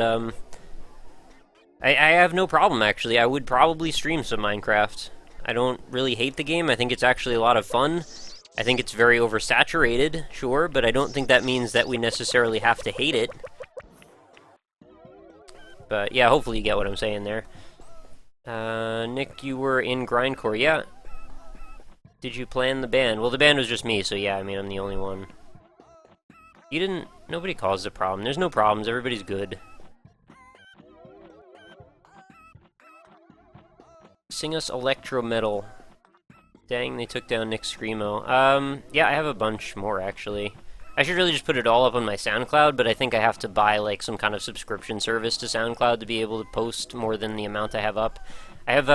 I have no problem, actually. I would probably stream some Minecraft. I don't really hate the game. I think it's actually a lot of fun. I think it's very oversaturated, sure, but I don't think that means that we necessarily have to hate it. But yeah, hopefully you get what I'm saying there. Nick, you were in grindcore, yeah. Did you plan the band? Well, the band was just me, so yeah, I mean, I'm the only one. You didn't... Nobody caused a problem. There's no problems, everybody's good. Sing us electro metal. Dang, they took down Nick Screamo. Yeah, I have a bunch more, actually. I should really just put it all up on my SoundCloud, but I think I have to buy, like, some kind of subscription service to SoundCloud to be able to post more than the amount I have up. I have,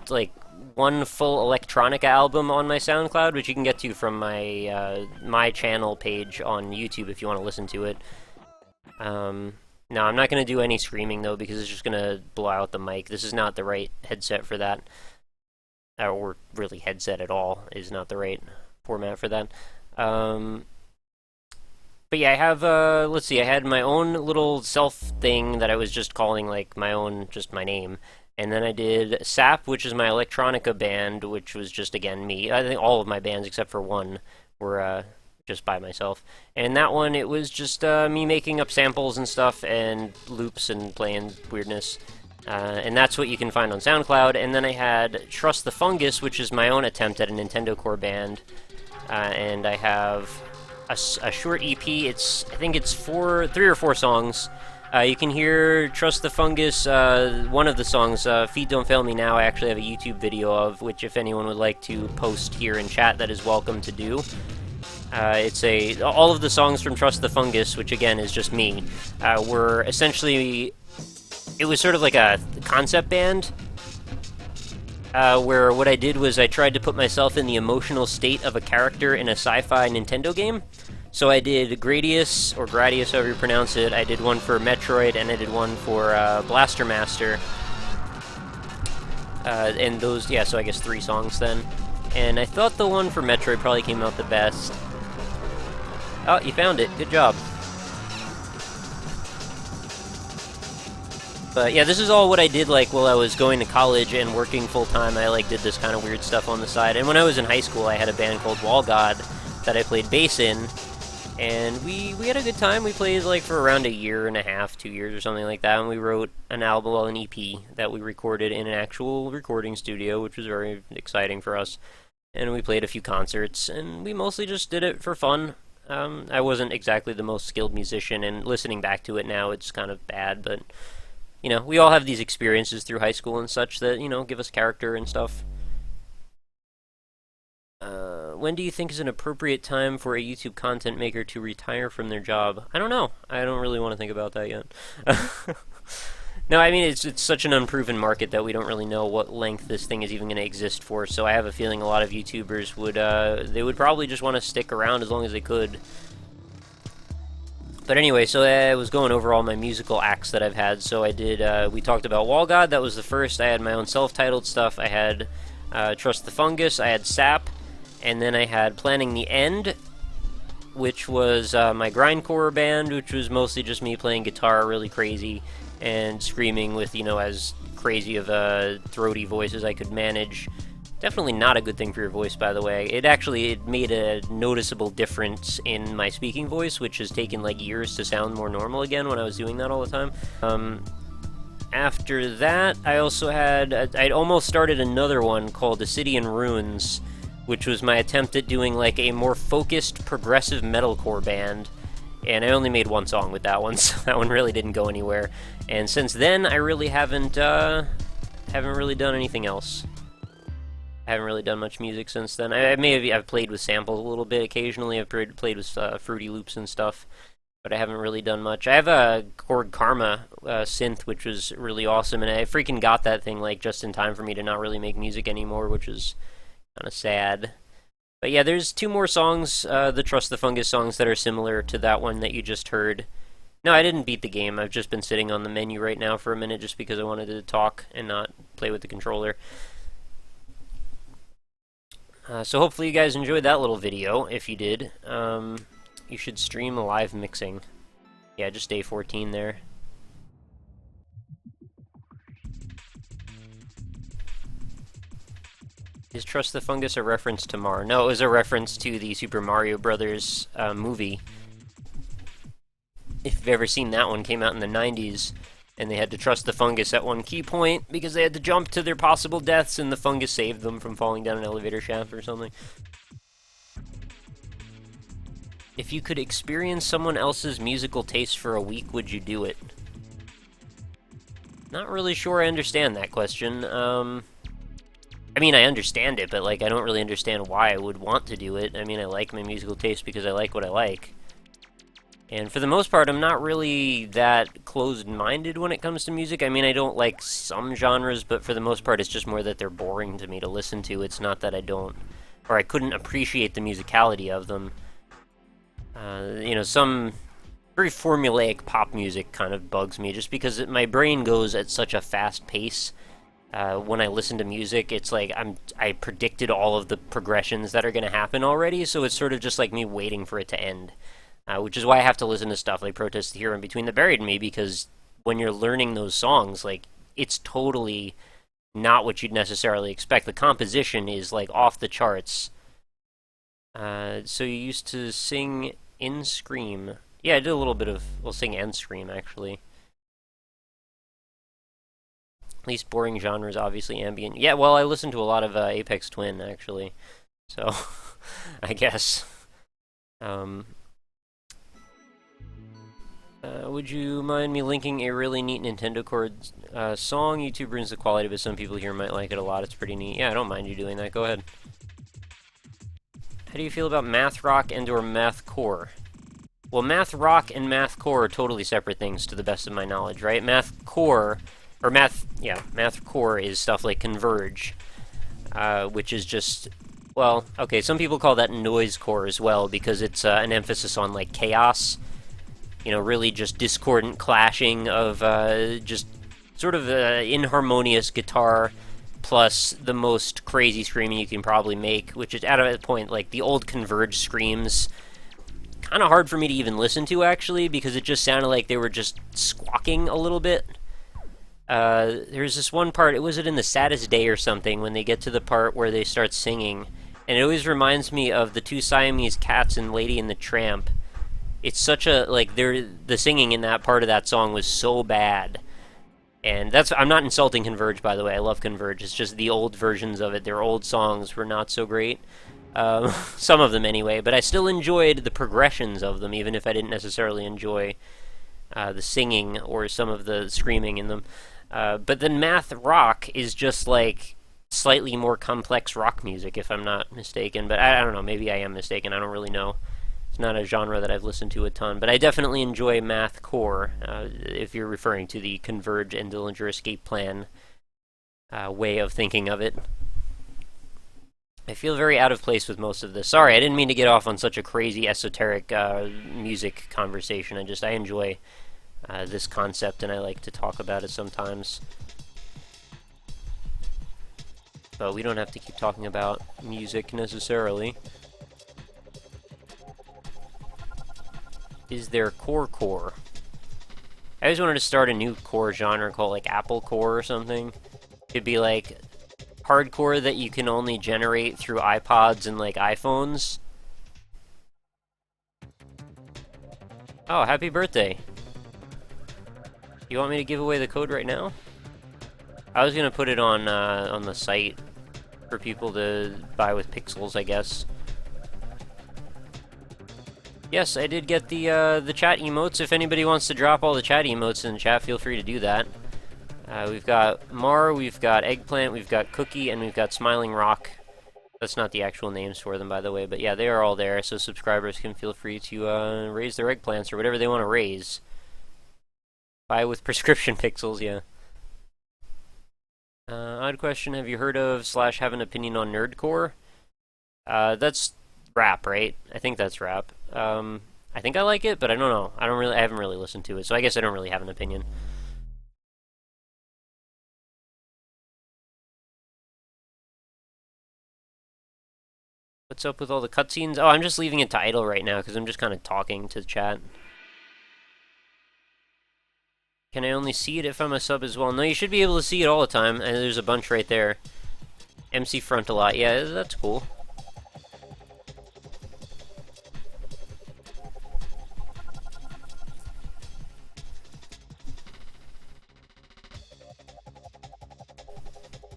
like, one full electronica album on my SoundCloud, which you can get to from my, my channel page on YouTube if you want to listen to it. No, I'm not going to do any screaming, though, because it's just going to blow out the mic. This is not the right headset for that. Or really headset at all is not the right format for that. But yeah, I have, let's see, I had my own little self thing that I was just calling, like, my own, just my name. And then I did SAP, which is my electronica band, which was just, again, me. I think all of my bands, except for one, were, just by myself. And that one, it was just, me making up samples and stuff, and loops and playing weirdness. And that's what you can find on SoundCloud. And then I had Trust the Fungus, which is my own attempt at a Nintendo Core band. And I have a short EP. I think it's 3 or 4 songs. You can hear Trust the Fungus, one of the songs, Feet Don't Fail Me Now, I actually have a YouTube video of, which if anyone would like to post here in chat, that is welcome to do. All of the songs from Trust the Fungus, which again is just me, were essentially... It was sort of like a concept band, where what I did was I tried to put myself in the emotional state of a character in a sci-fi Nintendo game. So I did Gradius, or Gradius, however you pronounce it. I did one for Metroid, and I did one for Blaster Master. And those, yeah, so I guess 3 songs then. And I thought the one for Metroid probably came out the best. Oh, you found it. Good job. But yeah, this is all what I did, like, while I was going to college and working full-time. I, like, did this kind of weird stuff on the side. And when I was in high school, I had a band called Wall God that I played bass in. And we had a good time. We played, like, for around 1.5 years, 2 years or something like that. And we wrote an album, well, an EP, that we recorded in an actual recording studio, which was very exciting for us. And we played a few concerts, and we mostly just did it for fun. I wasn't exactly the most skilled musician, and listening back to it now, it's kind of bad, but... You know, we all have these experiences through high school and such that, you know, give us character and stuff. When do you think is an appropriate time for a YouTube content maker to retire from their job? I don't know. I don't really want to think about that yet. No, I mean, it's such an unproven market that we don't really know what length this thing is even going to exist for, so I have a feeling a lot of YouTubers would, they would probably just want to stick around as long as they could. But anyway, so I was going over all my musical acts that I've had, so I did, we talked about Wall God, that was the first. I had my own self-titled stuff, I had Trust the Fungus, I had Sap, and then I had Planning the End, which was my grindcore band, which was mostly just me playing guitar really crazy and screaming with, you know, as crazy of throaty voice as I could manage. Definitely not a good thing for your voice, by the way. It made a noticeable difference in my speaking voice, which has taken like years to sound more normal again when I was doing that all the time. After that, I also had, I'd almost started another one called The City in Ruins, which was my attempt at doing like a more focused progressive metalcore band. And I only made one song with that one, so that one really didn't go anywhere. And since then, I really haven't really done anything else. I haven't really done much music since then. I've played with samples a little bit occasionally. I've played with Fruity Loops and stuff, but I haven't really done much. I have a Korg Karma synth, which was really awesome, and I freaking got that thing like just in time for me to not really make music anymore, which is kind of sad. But yeah, there's two more songs, the Trust the Fungus songs, that are similar to that one that you just heard. No, I didn't beat the game. I've just been sitting on the menu right now for a minute just because I wanted to talk and not play with the controller. So hopefully you guys enjoyed that little video. If you did, you should stream live mixing. Yeah, just day 14 there. Is Trust the Fungus a reference to Mar? No, it was a reference to the Super Mario Brothers movie. If you've ever seen that one, came out in the 90s, and they had to trust the fungus at one key point because they had to jump to their possible deaths, and the fungus saved them from falling down an elevator shaft or something. If you could experience someone else's musical taste for a week, would you do it? Not really sure I understand that question. I mean, I understand it, but, like, I don't really understand why I would want to do it. I mean, I like my musical taste because I like what I like. And for the most part, I'm not really that closed-minded when it comes to music. I mean, I don't like some genres, but for the most part, it's just more that they're boring to me to listen to. It's not that I don't, or I couldn't appreciate the musicality of them. You know, some very formulaic pop music kind of bugs me, just because my brain goes at such a fast pace. When I listen to music, it's like I predicted all of the progressions that are going to happen already, so it's sort of just like me waiting for it to end. Which is why I have to listen to stuff like Protest the Hero and Between the Buried and Me, because when you're learning those songs, like, it's totally not what you'd necessarily expect. The composition is, like, off the charts. So you used to sing in Scream. Yeah, I did a little bit of, well, sing and Scream, actually. Least boring genre is obviously ambient. Yeah, well, I listened to a lot of Aphex Twin, actually. So, I guess. Would you mind me linking a really neat Nintendo Chords song? YouTube brings the quality, but some people here might like it a lot. It's pretty neat. Yeah, I don't mind you doing that. Go ahead. How do you feel about math rock and/or mathcore? Well, math rock and mathcore are totally separate things, to the best of my knowledge, right? Mathcore, or mathcore is stuff like Converge, which is just, well, okay, some people call that noisecore as well, because it's an emphasis on, like, chaos. You know, really just discordant clashing of just sort of inharmonious guitar plus the most crazy screaming you can probably make, which is, at a point, like, the old Converge screams, kind of hard for me to even listen to, actually, because it just sounded like they were just squawking a little bit. There's this one part, was it in The Saddest Day or something, when they get to the part where they start singing, and it always reminds me of the two Siamese cats in Lady and the Tramp. It's such a, like, the singing in that part of that song was so bad. And I'm not insulting Converge, by the way. I love Converge. It's just the old versions of it. Their old songs were not so great. Some of them, anyway. But I still enjoyed the progressions of them, even if I didn't necessarily enjoy the singing or some of the screaming in them. But then math rock is just, like, slightly more complex rock music, if I'm not mistaken. But I don't know, maybe I am mistaken. I don't really know. It's not a genre that I've listened to a ton, but I definitely enjoy mathcore, if you're referring to the Converge and Dillinger Escape Plan way of thinking of it. I feel very out of place with most of this. Sorry, I didn't mean to get off on such a crazy esoteric music conversation. I enjoy this concept, and I like to talk about it sometimes. But we don't have to keep talking about music necessarily. Is there core? I always wanted to start a new core genre called like Apple Core or something. It'd be like hardcore that you can only generate through iPods and like iPhones. Oh, happy birthday. You want me to give away the code right now? I was gonna put it on the site for people to buy with pixels, I guess. Yes, I did get the chat emotes. If anybody wants to drop all the chat emotes in the chat, feel free to do that. We've got Mar, we've got Eggplant, we've got Cookie, and we've got Smiling Rock. That's not the actual names for them, by the way, but yeah, they are all there, so subscribers can feel free to raise their eggplants or whatever they want to raise. Buy with prescription pixels, yeah. Odd question, have you heard of / have an opinion on nerdcore? That's rap, right? I think that's rap. I think I like it, but I don't know. I haven't really listened to it, so I guess I don't really have an opinion. What's up with all the cutscenes? Oh, I'm just leaving it to idle right now, because I'm just kind of talking to the chat. Can I only see it if I'm a sub as well? No, you should be able to see it all the time, and there's a bunch right there. MC Front a lot. Yeah, that's cool.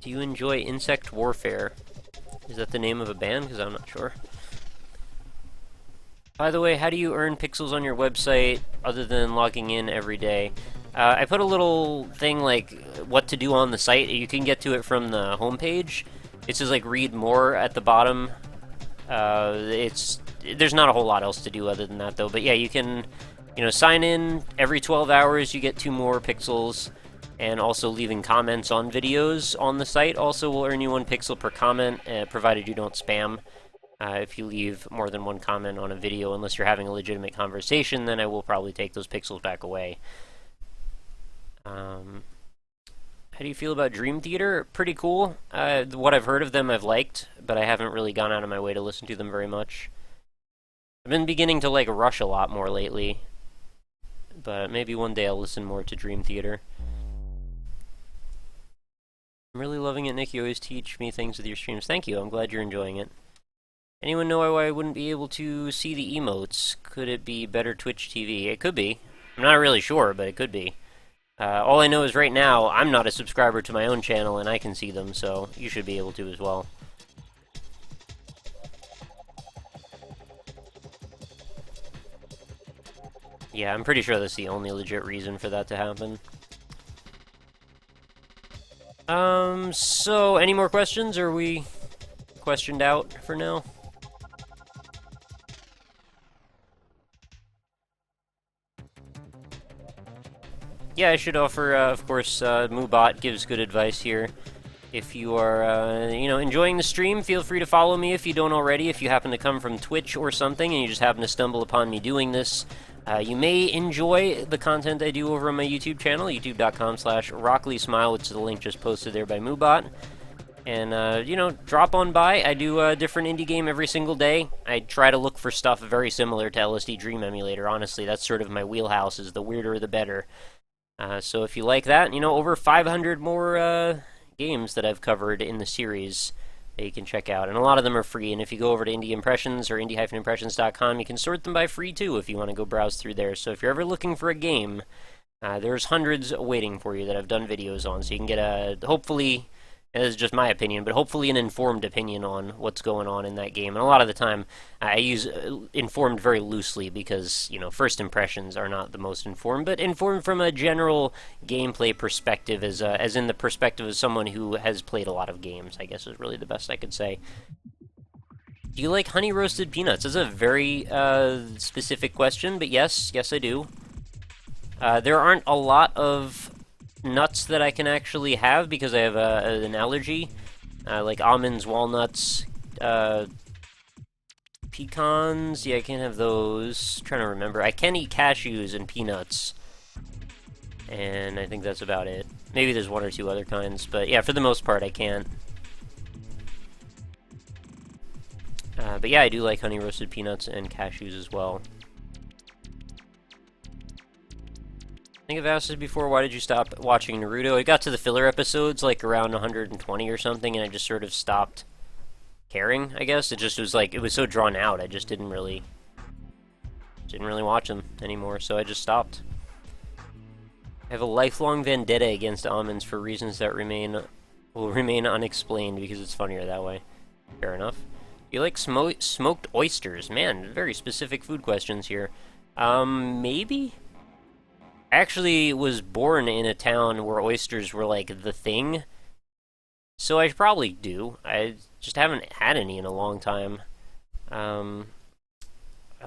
Do you enjoy Insect Warfare? Is that the name of a band? Because I'm not sure. By the way, how do you earn pixels on your website other than logging in every day? I put a little thing like what to do on the site. You can get to it from the homepage. It says like read more at the bottom. There's not a whole lot else to do other than that though. But yeah, you can sign in every 12 hours. You get 2 more pixels. And also leaving comments on videos on the site also will earn you 1 pixel per comment, provided you don't spam. If you leave more than 1 comment on a video, unless you're having a legitimate conversation, then I will probably take those pixels back away. How do you feel about Dream Theater? Pretty cool. What I've heard of them I've liked, but I haven't really gone out of my way to listen to them very much. I've been beginning to like Rush a lot more lately, but maybe one day I'll listen more to Dream Theater. I'm really loving it, Nick. You always teach me things with your streams. Thank you. I'm glad you're enjoying it. Anyone know why I wouldn't be able to see the emotes? Could it be better Twitch TV? It could be. I'm not really sure, but it could be. All I know is right now, I'm not a subscriber to my own channel, and I can see them, so you should be able to as well. Yeah, I'm pretty sure that's the only legit reason for that to happen. So, any more questions, or are we questioned out for now? Yeah, I should offer, of course, Moobot gives good advice here. If you are, enjoying the stream, feel free to follow me if you don't already. If you happen to come from Twitch or something, and you just happen to stumble upon me doing this, you may enjoy the content I do over on my YouTube channel, youtube.com/RockLeeSmile, which is the link just posted there by Moobot. And, drop on by. I do a different indie game every single day. I try to look for stuff very similar to LSD Dream Emulator. Honestly, that's sort of my wheelhouse, is the weirder the better. So if you like that, over 500 more games that I've covered in the series that you can check out. And a lot of them are free, and if you go over to Indie Impressions or indie-impressions.com, you can sort them by free too if you want to go browse through there. So if you're ever looking for a game, there's hundreds waiting for you that I've done videos on, so you can get hopefully It's just my opinion, but hopefully an informed opinion on what's going on in that game. And a lot of the time, I use informed very loosely because, you know, first impressions are not the most informed, but informed from a general gameplay perspective, as in the perspective of someone who has played a lot of games, I guess is really the best I could say. Do you like honey roasted peanuts? That's a very specific question, but yes, I do. There aren't a lot of nuts that I can actually have because I have an allergy, like almonds, walnuts, pecans. Yeah, I can't have those. I'm trying to remember. I can eat cashews and peanuts, and I think that's about it. Maybe there's one or two other kinds, but yeah, for the most part, I can't. But yeah, I do like honey roasted peanuts and cashews as well. I think I've asked this before, why did you stop watching Naruto? It got to the filler episodes, like around 120 or something, and I just sort of stopped caring, I guess. It just was like, it was so drawn out, I just didn't really watch them anymore, so I just stopped. I have a lifelong vendetta against almonds for reasons that will remain unexplained, because it's funnier that way. Fair enough. You like smoked oysters? Man, very specific food questions here. Maybe? I actually was born in a town where oysters were like the thing, so I probably do. I just haven't had any in a long time. I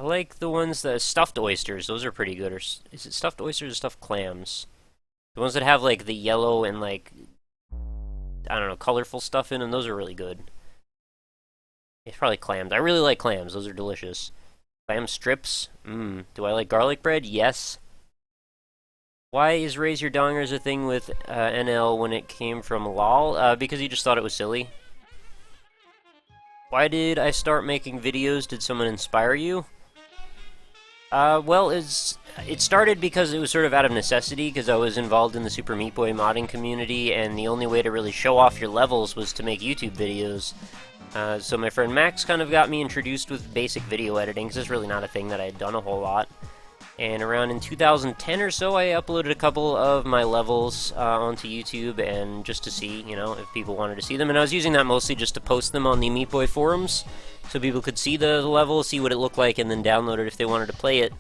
like the ones that stuffed oysters. Those are pretty good. Or is it stuffed oysters or stuffed clams? The ones that have like the yellow and like, I don't know, colorful stuff in them. Those are really good. It's probably clams. I really like clams. Those are delicious. Clam strips. Do I like garlic bread? Yes. Why is Raise Your Dongers a thing with NL when it came from LOL? Because he just thought it was silly. Why did I start making videos? Did someone inspire you? Well, it started because it was sort of out of necessity, because I was involved in the Super Meat Boy modding community, and the only way to really show off your levels was to make YouTube videos. So my friend Max kind of got me introduced with basic video editing, because it's really not a thing that I had done a whole lot. And around in 2010 or so, I uploaded a couple of my levels onto YouTube, and just to see, you know, if people wanted to see them. And I was using that mostly just to post them on the Meat Boy forums, so people could see the level, see what it looked like, and then download it if they wanted to play it.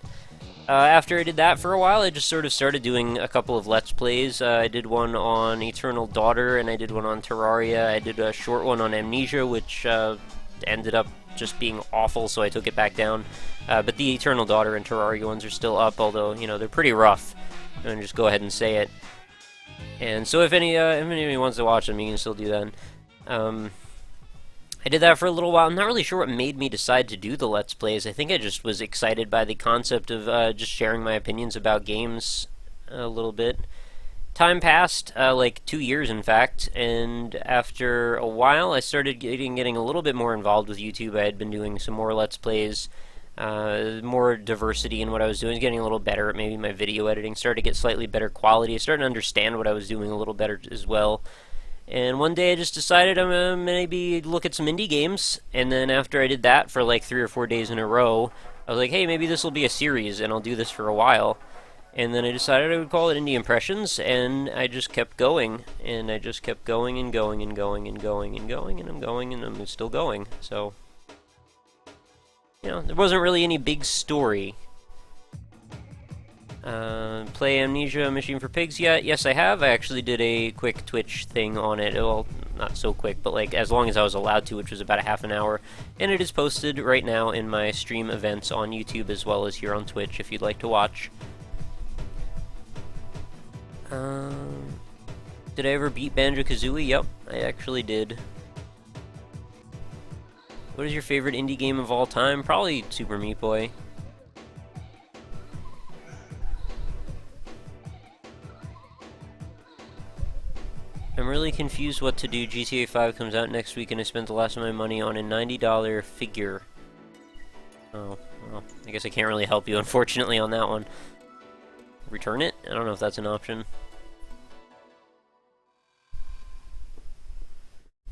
After I did that for a while, I just sort of started doing a couple of Let's Plays. I did one on Eternal Daughter, and I did one on Terraria. I did a short one on Amnesia, which ended up just being awful, so I took it back down. But the Eternal Daughter and Terraria ones are still up, although, you know, they're pretty rough. And just go ahead and say it. And so if anybody wants to watch them, you can still do that. I did that for a little while. I'm not really sure what made me decide to do the Let's Plays. I think I just was excited by the concept of just sharing my opinions about games a little bit. Time passed, like 2 years in fact, and after a while I started getting a little bit more involved with YouTube. I had been doing some more Let's Plays, more diversity in what I was doing, getting a little better at maybe my video editing, started to get slightly better quality. I started to understand what I was doing a little better as well. And one day I just decided I'm gonna maybe look at some indie games, and then after I did that for like 3 or 4 days in a row, I was like, hey, maybe this will be a series, and I'll do this for a while. And then I decided I would call it Indie Impressions, and I just kept going, and I just kept going and going and going and going and going, and I'm going, and I'm still going. So, you know, there wasn't really any big story. Play Amnesia Machine for Pigs yet? Yes, I have. I actually did a quick Twitch thing on it. Well, not so quick, but like as long as I was allowed to, which was about a half an hour. And it is posted right now in my stream events on YouTube as well as here on Twitch if you'd like to watch. Did I ever beat Banjo-Kazooie? Yep, I actually did. What is your favorite indie game of all time? Probably Super Meat Boy. I'm really confused what to do. GTA 5 comes out next week and I spent the last of my money on a $90 figure. Oh, well, I guess I can't really help you, unfortunately, on that one. Return it? I don't know if that's an option.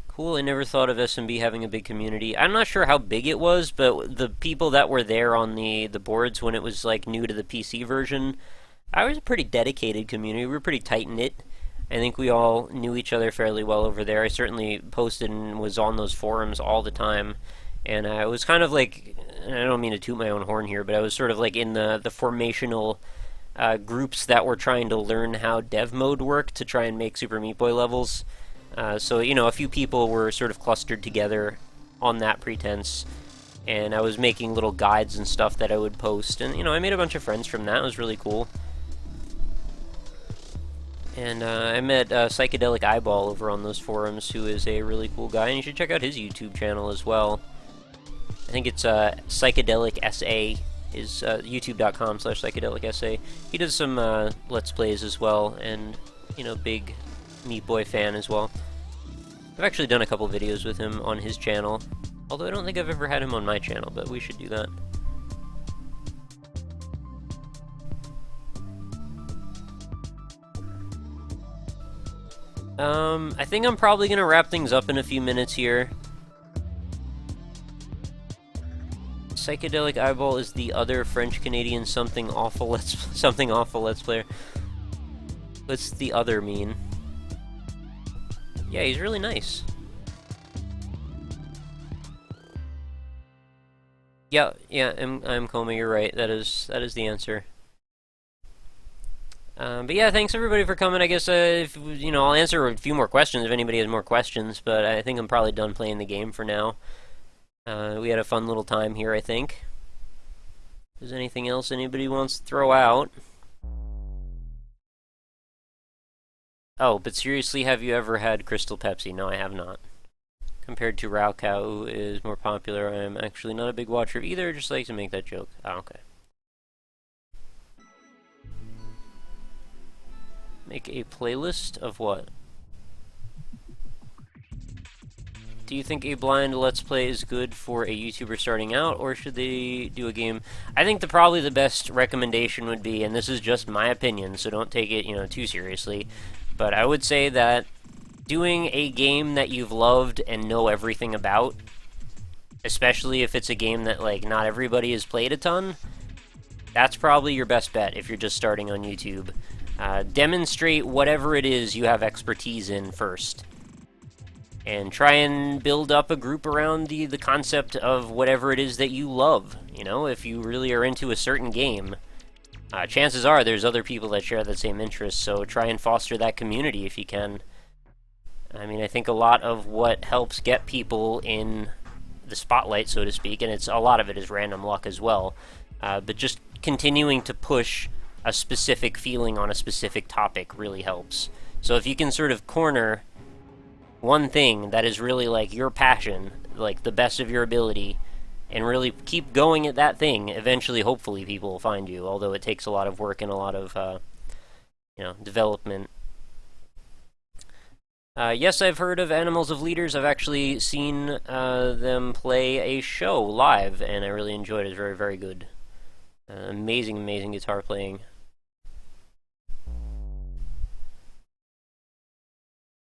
Cool, I never thought of SMB having a big community. I'm not sure how big it was, but the people that were there on the boards when it was like new to the PC version, I was a pretty dedicated community. We were pretty tight-knit. I think we all knew each other fairly well over there. I certainly posted and was on those forums all the time, and I was kind of like, and I don't mean to toot my own horn here, but I was sort of like in the formational groups that were trying to learn how dev mode worked to try and make Super Meat Boy levels. So, you know, a few people were sort of clustered together on that pretense, and I was making little guides and stuff that I would post, and, you know, I made a bunch of friends from that. It was really cool. And I met Psychedelic Eyeball over on those forums, who is a really cool guy, and you should check out his YouTube channel as well. I think it's Psychedelic SA, is youtube.com/Psychedelic SA. He does some Let's Plays as well, and, you know, big Meat Boy fan as well. I've actually done a couple videos with him on his channel, although I don't think I've ever had him on my channel, but we should do that. I think I'm probably gonna wrap things up in a few minutes here. Psychedelic Eyeball is the other French-Canadian something awful let's player. What's the other mean? Yeah, he's really nice. Yeah, I'm Coma, you're right. That is the answer. But yeah, thanks everybody for coming. I guess, if, you know, I'll answer a few more questions if anybody has more questions, but I think I'm probably done playing the game for now. We had a fun little time here, I think. If there's anything else anybody wants to throw out? Oh, but seriously, have you ever had Crystal Pepsi? No, I have not. Compared to Raocow, who is more popular, I'm actually not a big watcher of either, just like to make that joke. Oh, okay. Make a playlist of what? Do you think a blind Let's Play is good for a YouTuber starting out, or should they do a game? I think probably the best recommendation would be, and this is just my opinion, so don't take it, you know, too seriously, but I would say that doing a game that you've loved and know everything about, especially if it's a game that, like, not everybody has played a ton, that's probably your best bet if you're just starting on YouTube. Demonstrate whatever it is you have expertise in first. And try and build up a group around the concept of whatever it is that you love. You know, if you really are into a certain game, chances are there's other people that share that same interest, so try and foster that community if you can. I mean, I think a lot of what helps get people in the spotlight, so to speak, and a lot of it is random luck as well, but just continuing to push a specific feeling on a specific topic really helps. So if you can sort of corner one thing that is really like your passion, like the best of your ability, and really keep going at that thing, eventually, hopefully, people will find you, although it takes a lot of work and a lot of, you know, development. Yes, I've heard of Animals of Leaders. I've actually seen them play a show live, and I really enjoyed it. It was very, very good. Amazing, amazing guitar playing.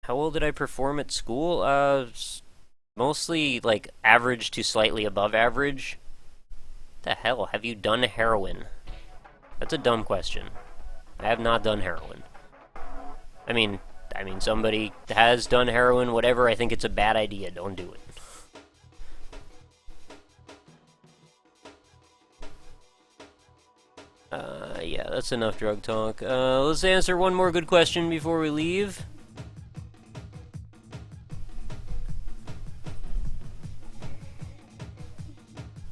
How well did I perform at school? Mostly, like, average to slightly above average. What the hell? Have you done heroin? That's a dumb question. I have not done heroin. I mean, somebody has done heroin, whatever. I think it's a bad idea. Don't do it. Yeah, that's enough drug talk. Let's answer one more good question before we leave.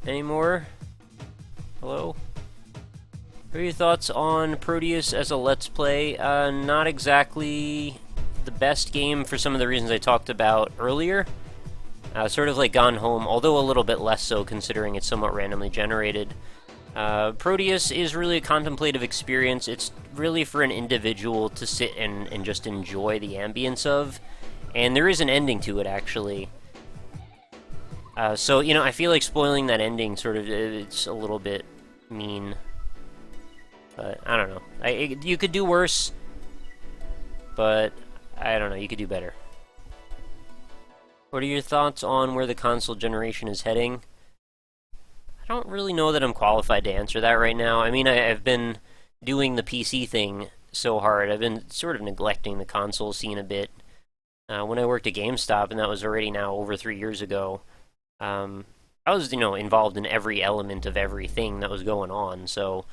Any more? Hello? What are your thoughts on Proteus as a Let's Play? Not exactly the best game for some of the reasons I talked about earlier. Sort of like Gone Home, although a little bit less so considering it's somewhat randomly generated. Proteus is really a contemplative experience. It's really for an individual to sit and just enjoy the ambience of. And there is an ending to it, actually. So, you know, I feel like spoiling that ending sort of, it's a little bit mean. But, I don't know. You could do worse, but, I don't know, you could do better. What are your thoughts on where the console generation is heading? I don't really know that I'm qualified to answer that right now. I mean, I've been doing the PC thing so hard. I've been sort of neglecting the console scene a bit. When I worked at GameStop, and that was already now over 3 years ago, I was, involved in every element of everything that was going on. So,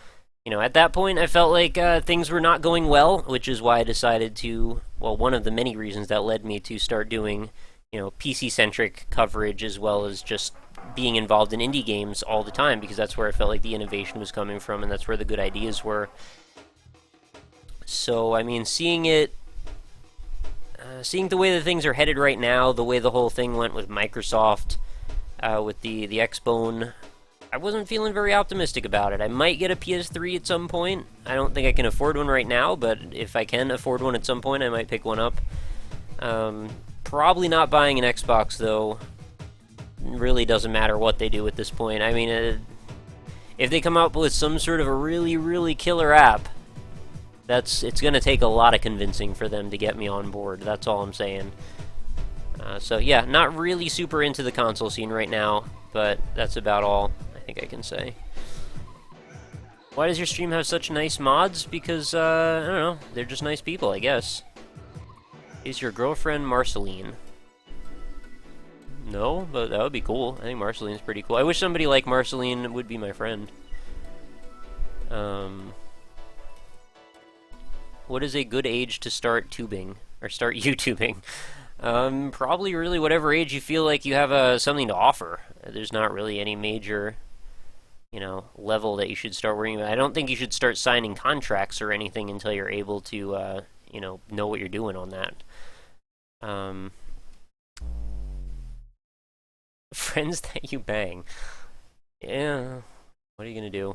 at that point, I felt like things were not going well, which is why I decided to, well, one of the many reasons that led me to start doing, PC-centric coverage as well as just being involved in indie games all the time, because that's where I felt like the innovation was coming from, and that's where the good ideas were. So, I mean, seeing the way that things are headed right now, the way the whole thing went with Microsoft, with the Xbone, I wasn't feeling very optimistic about it. I might get a PS3 at some point. I don't think I can afford one right now, but if I can afford one at some point, I might pick one up. Probably not buying an Xbox, though. Really doesn't matter what they do at this point. I mean, if they come up with some sort of a really, really killer app, it's going to take a lot of convincing for them to get me on board. That's all I'm saying. So yeah, not really super into the console scene right now, but that's about all I think I can say. Why does your stream have such nice mods? Because, I don't know, they're just nice people, I guess. Is your girlfriend Marceline? No, but that would be cool. I think Marceline's pretty cool. I wish somebody like Marceline would be my friend. What is a good age to start tubing? Or start YouTubing? Probably really whatever age you feel like you have something to offer. There's not really any major, level that you should start worrying about. I don't think you should start signing contracts or anything until you're able to, know what you're doing on that. Friends that you bang. Yeah. What are you gonna do?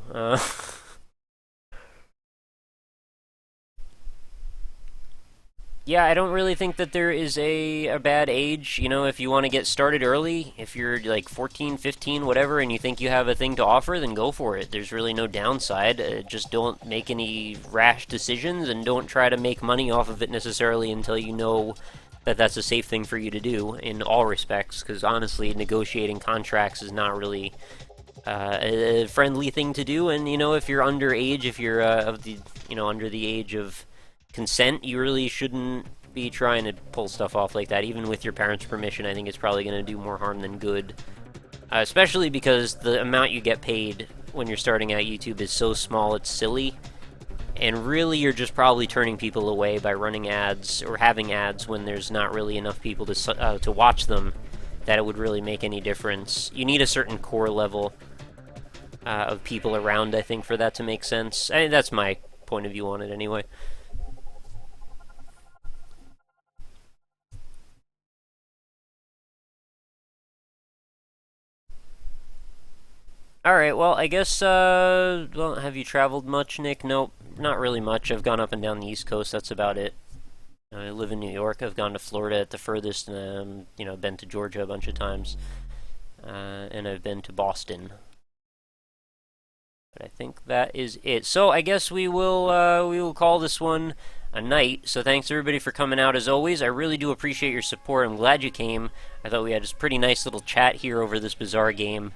Yeah, I don't really think that there is a bad age, if you want to get started early, if you're like 14, 15, whatever, and you think you have a thing to offer, then go for it. There's really no downside. Just don't make any rash decisions, and don't try to make money off of it necessarily until you know that that's a safe thing for you to do in all respects, because honestly, negotiating contracts is not really a friendly thing to do, and, if you're underage, if you're under the age of consent, you really shouldn't be trying to pull stuff off like that. Even with your parents' permission, I think it's probably going to do more harm than good. Especially because the amount you get paid when you're starting out YouTube is so small, it's silly. And really, you're just probably turning people away by running ads, or having ads when there's not really enough people to watch them, that it would really make any difference. You need a certain core level of people around, I think, for that to make sense. I mean, that's my point of view on it anyway. Alright, well, I guess, well, have you traveled much, Nick? Nope, not really much. I've gone up and down the East Coast, that's about it. I live in New York. I've gone to Florida at the furthest, and, been to Georgia a bunch of times. And I've been to Boston. But I think that is it. So, I guess we will call this one a night. So thanks everybody for coming out as always. I really do appreciate your support. I'm glad you came. I thought we had this pretty nice little chat here over this bizarre game.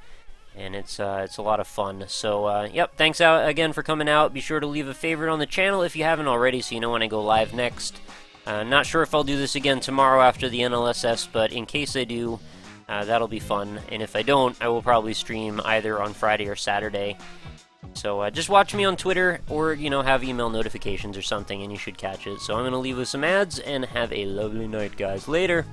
And it's a lot of fun. So, yep, thanks again for coming out. Be sure to leave a favorite on the channel if you haven't already, so you know when I go live next. Not sure if I'll do this again tomorrow after the NLSS, but in case I do, that'll be fun. And if I don't, I will probably stream either on Friday or Saturday. So, just watch me on Twitter, or, have email notifications or something, and you should catch it. So I'm going to leave with some ads, and have a lovely night, guys. Later!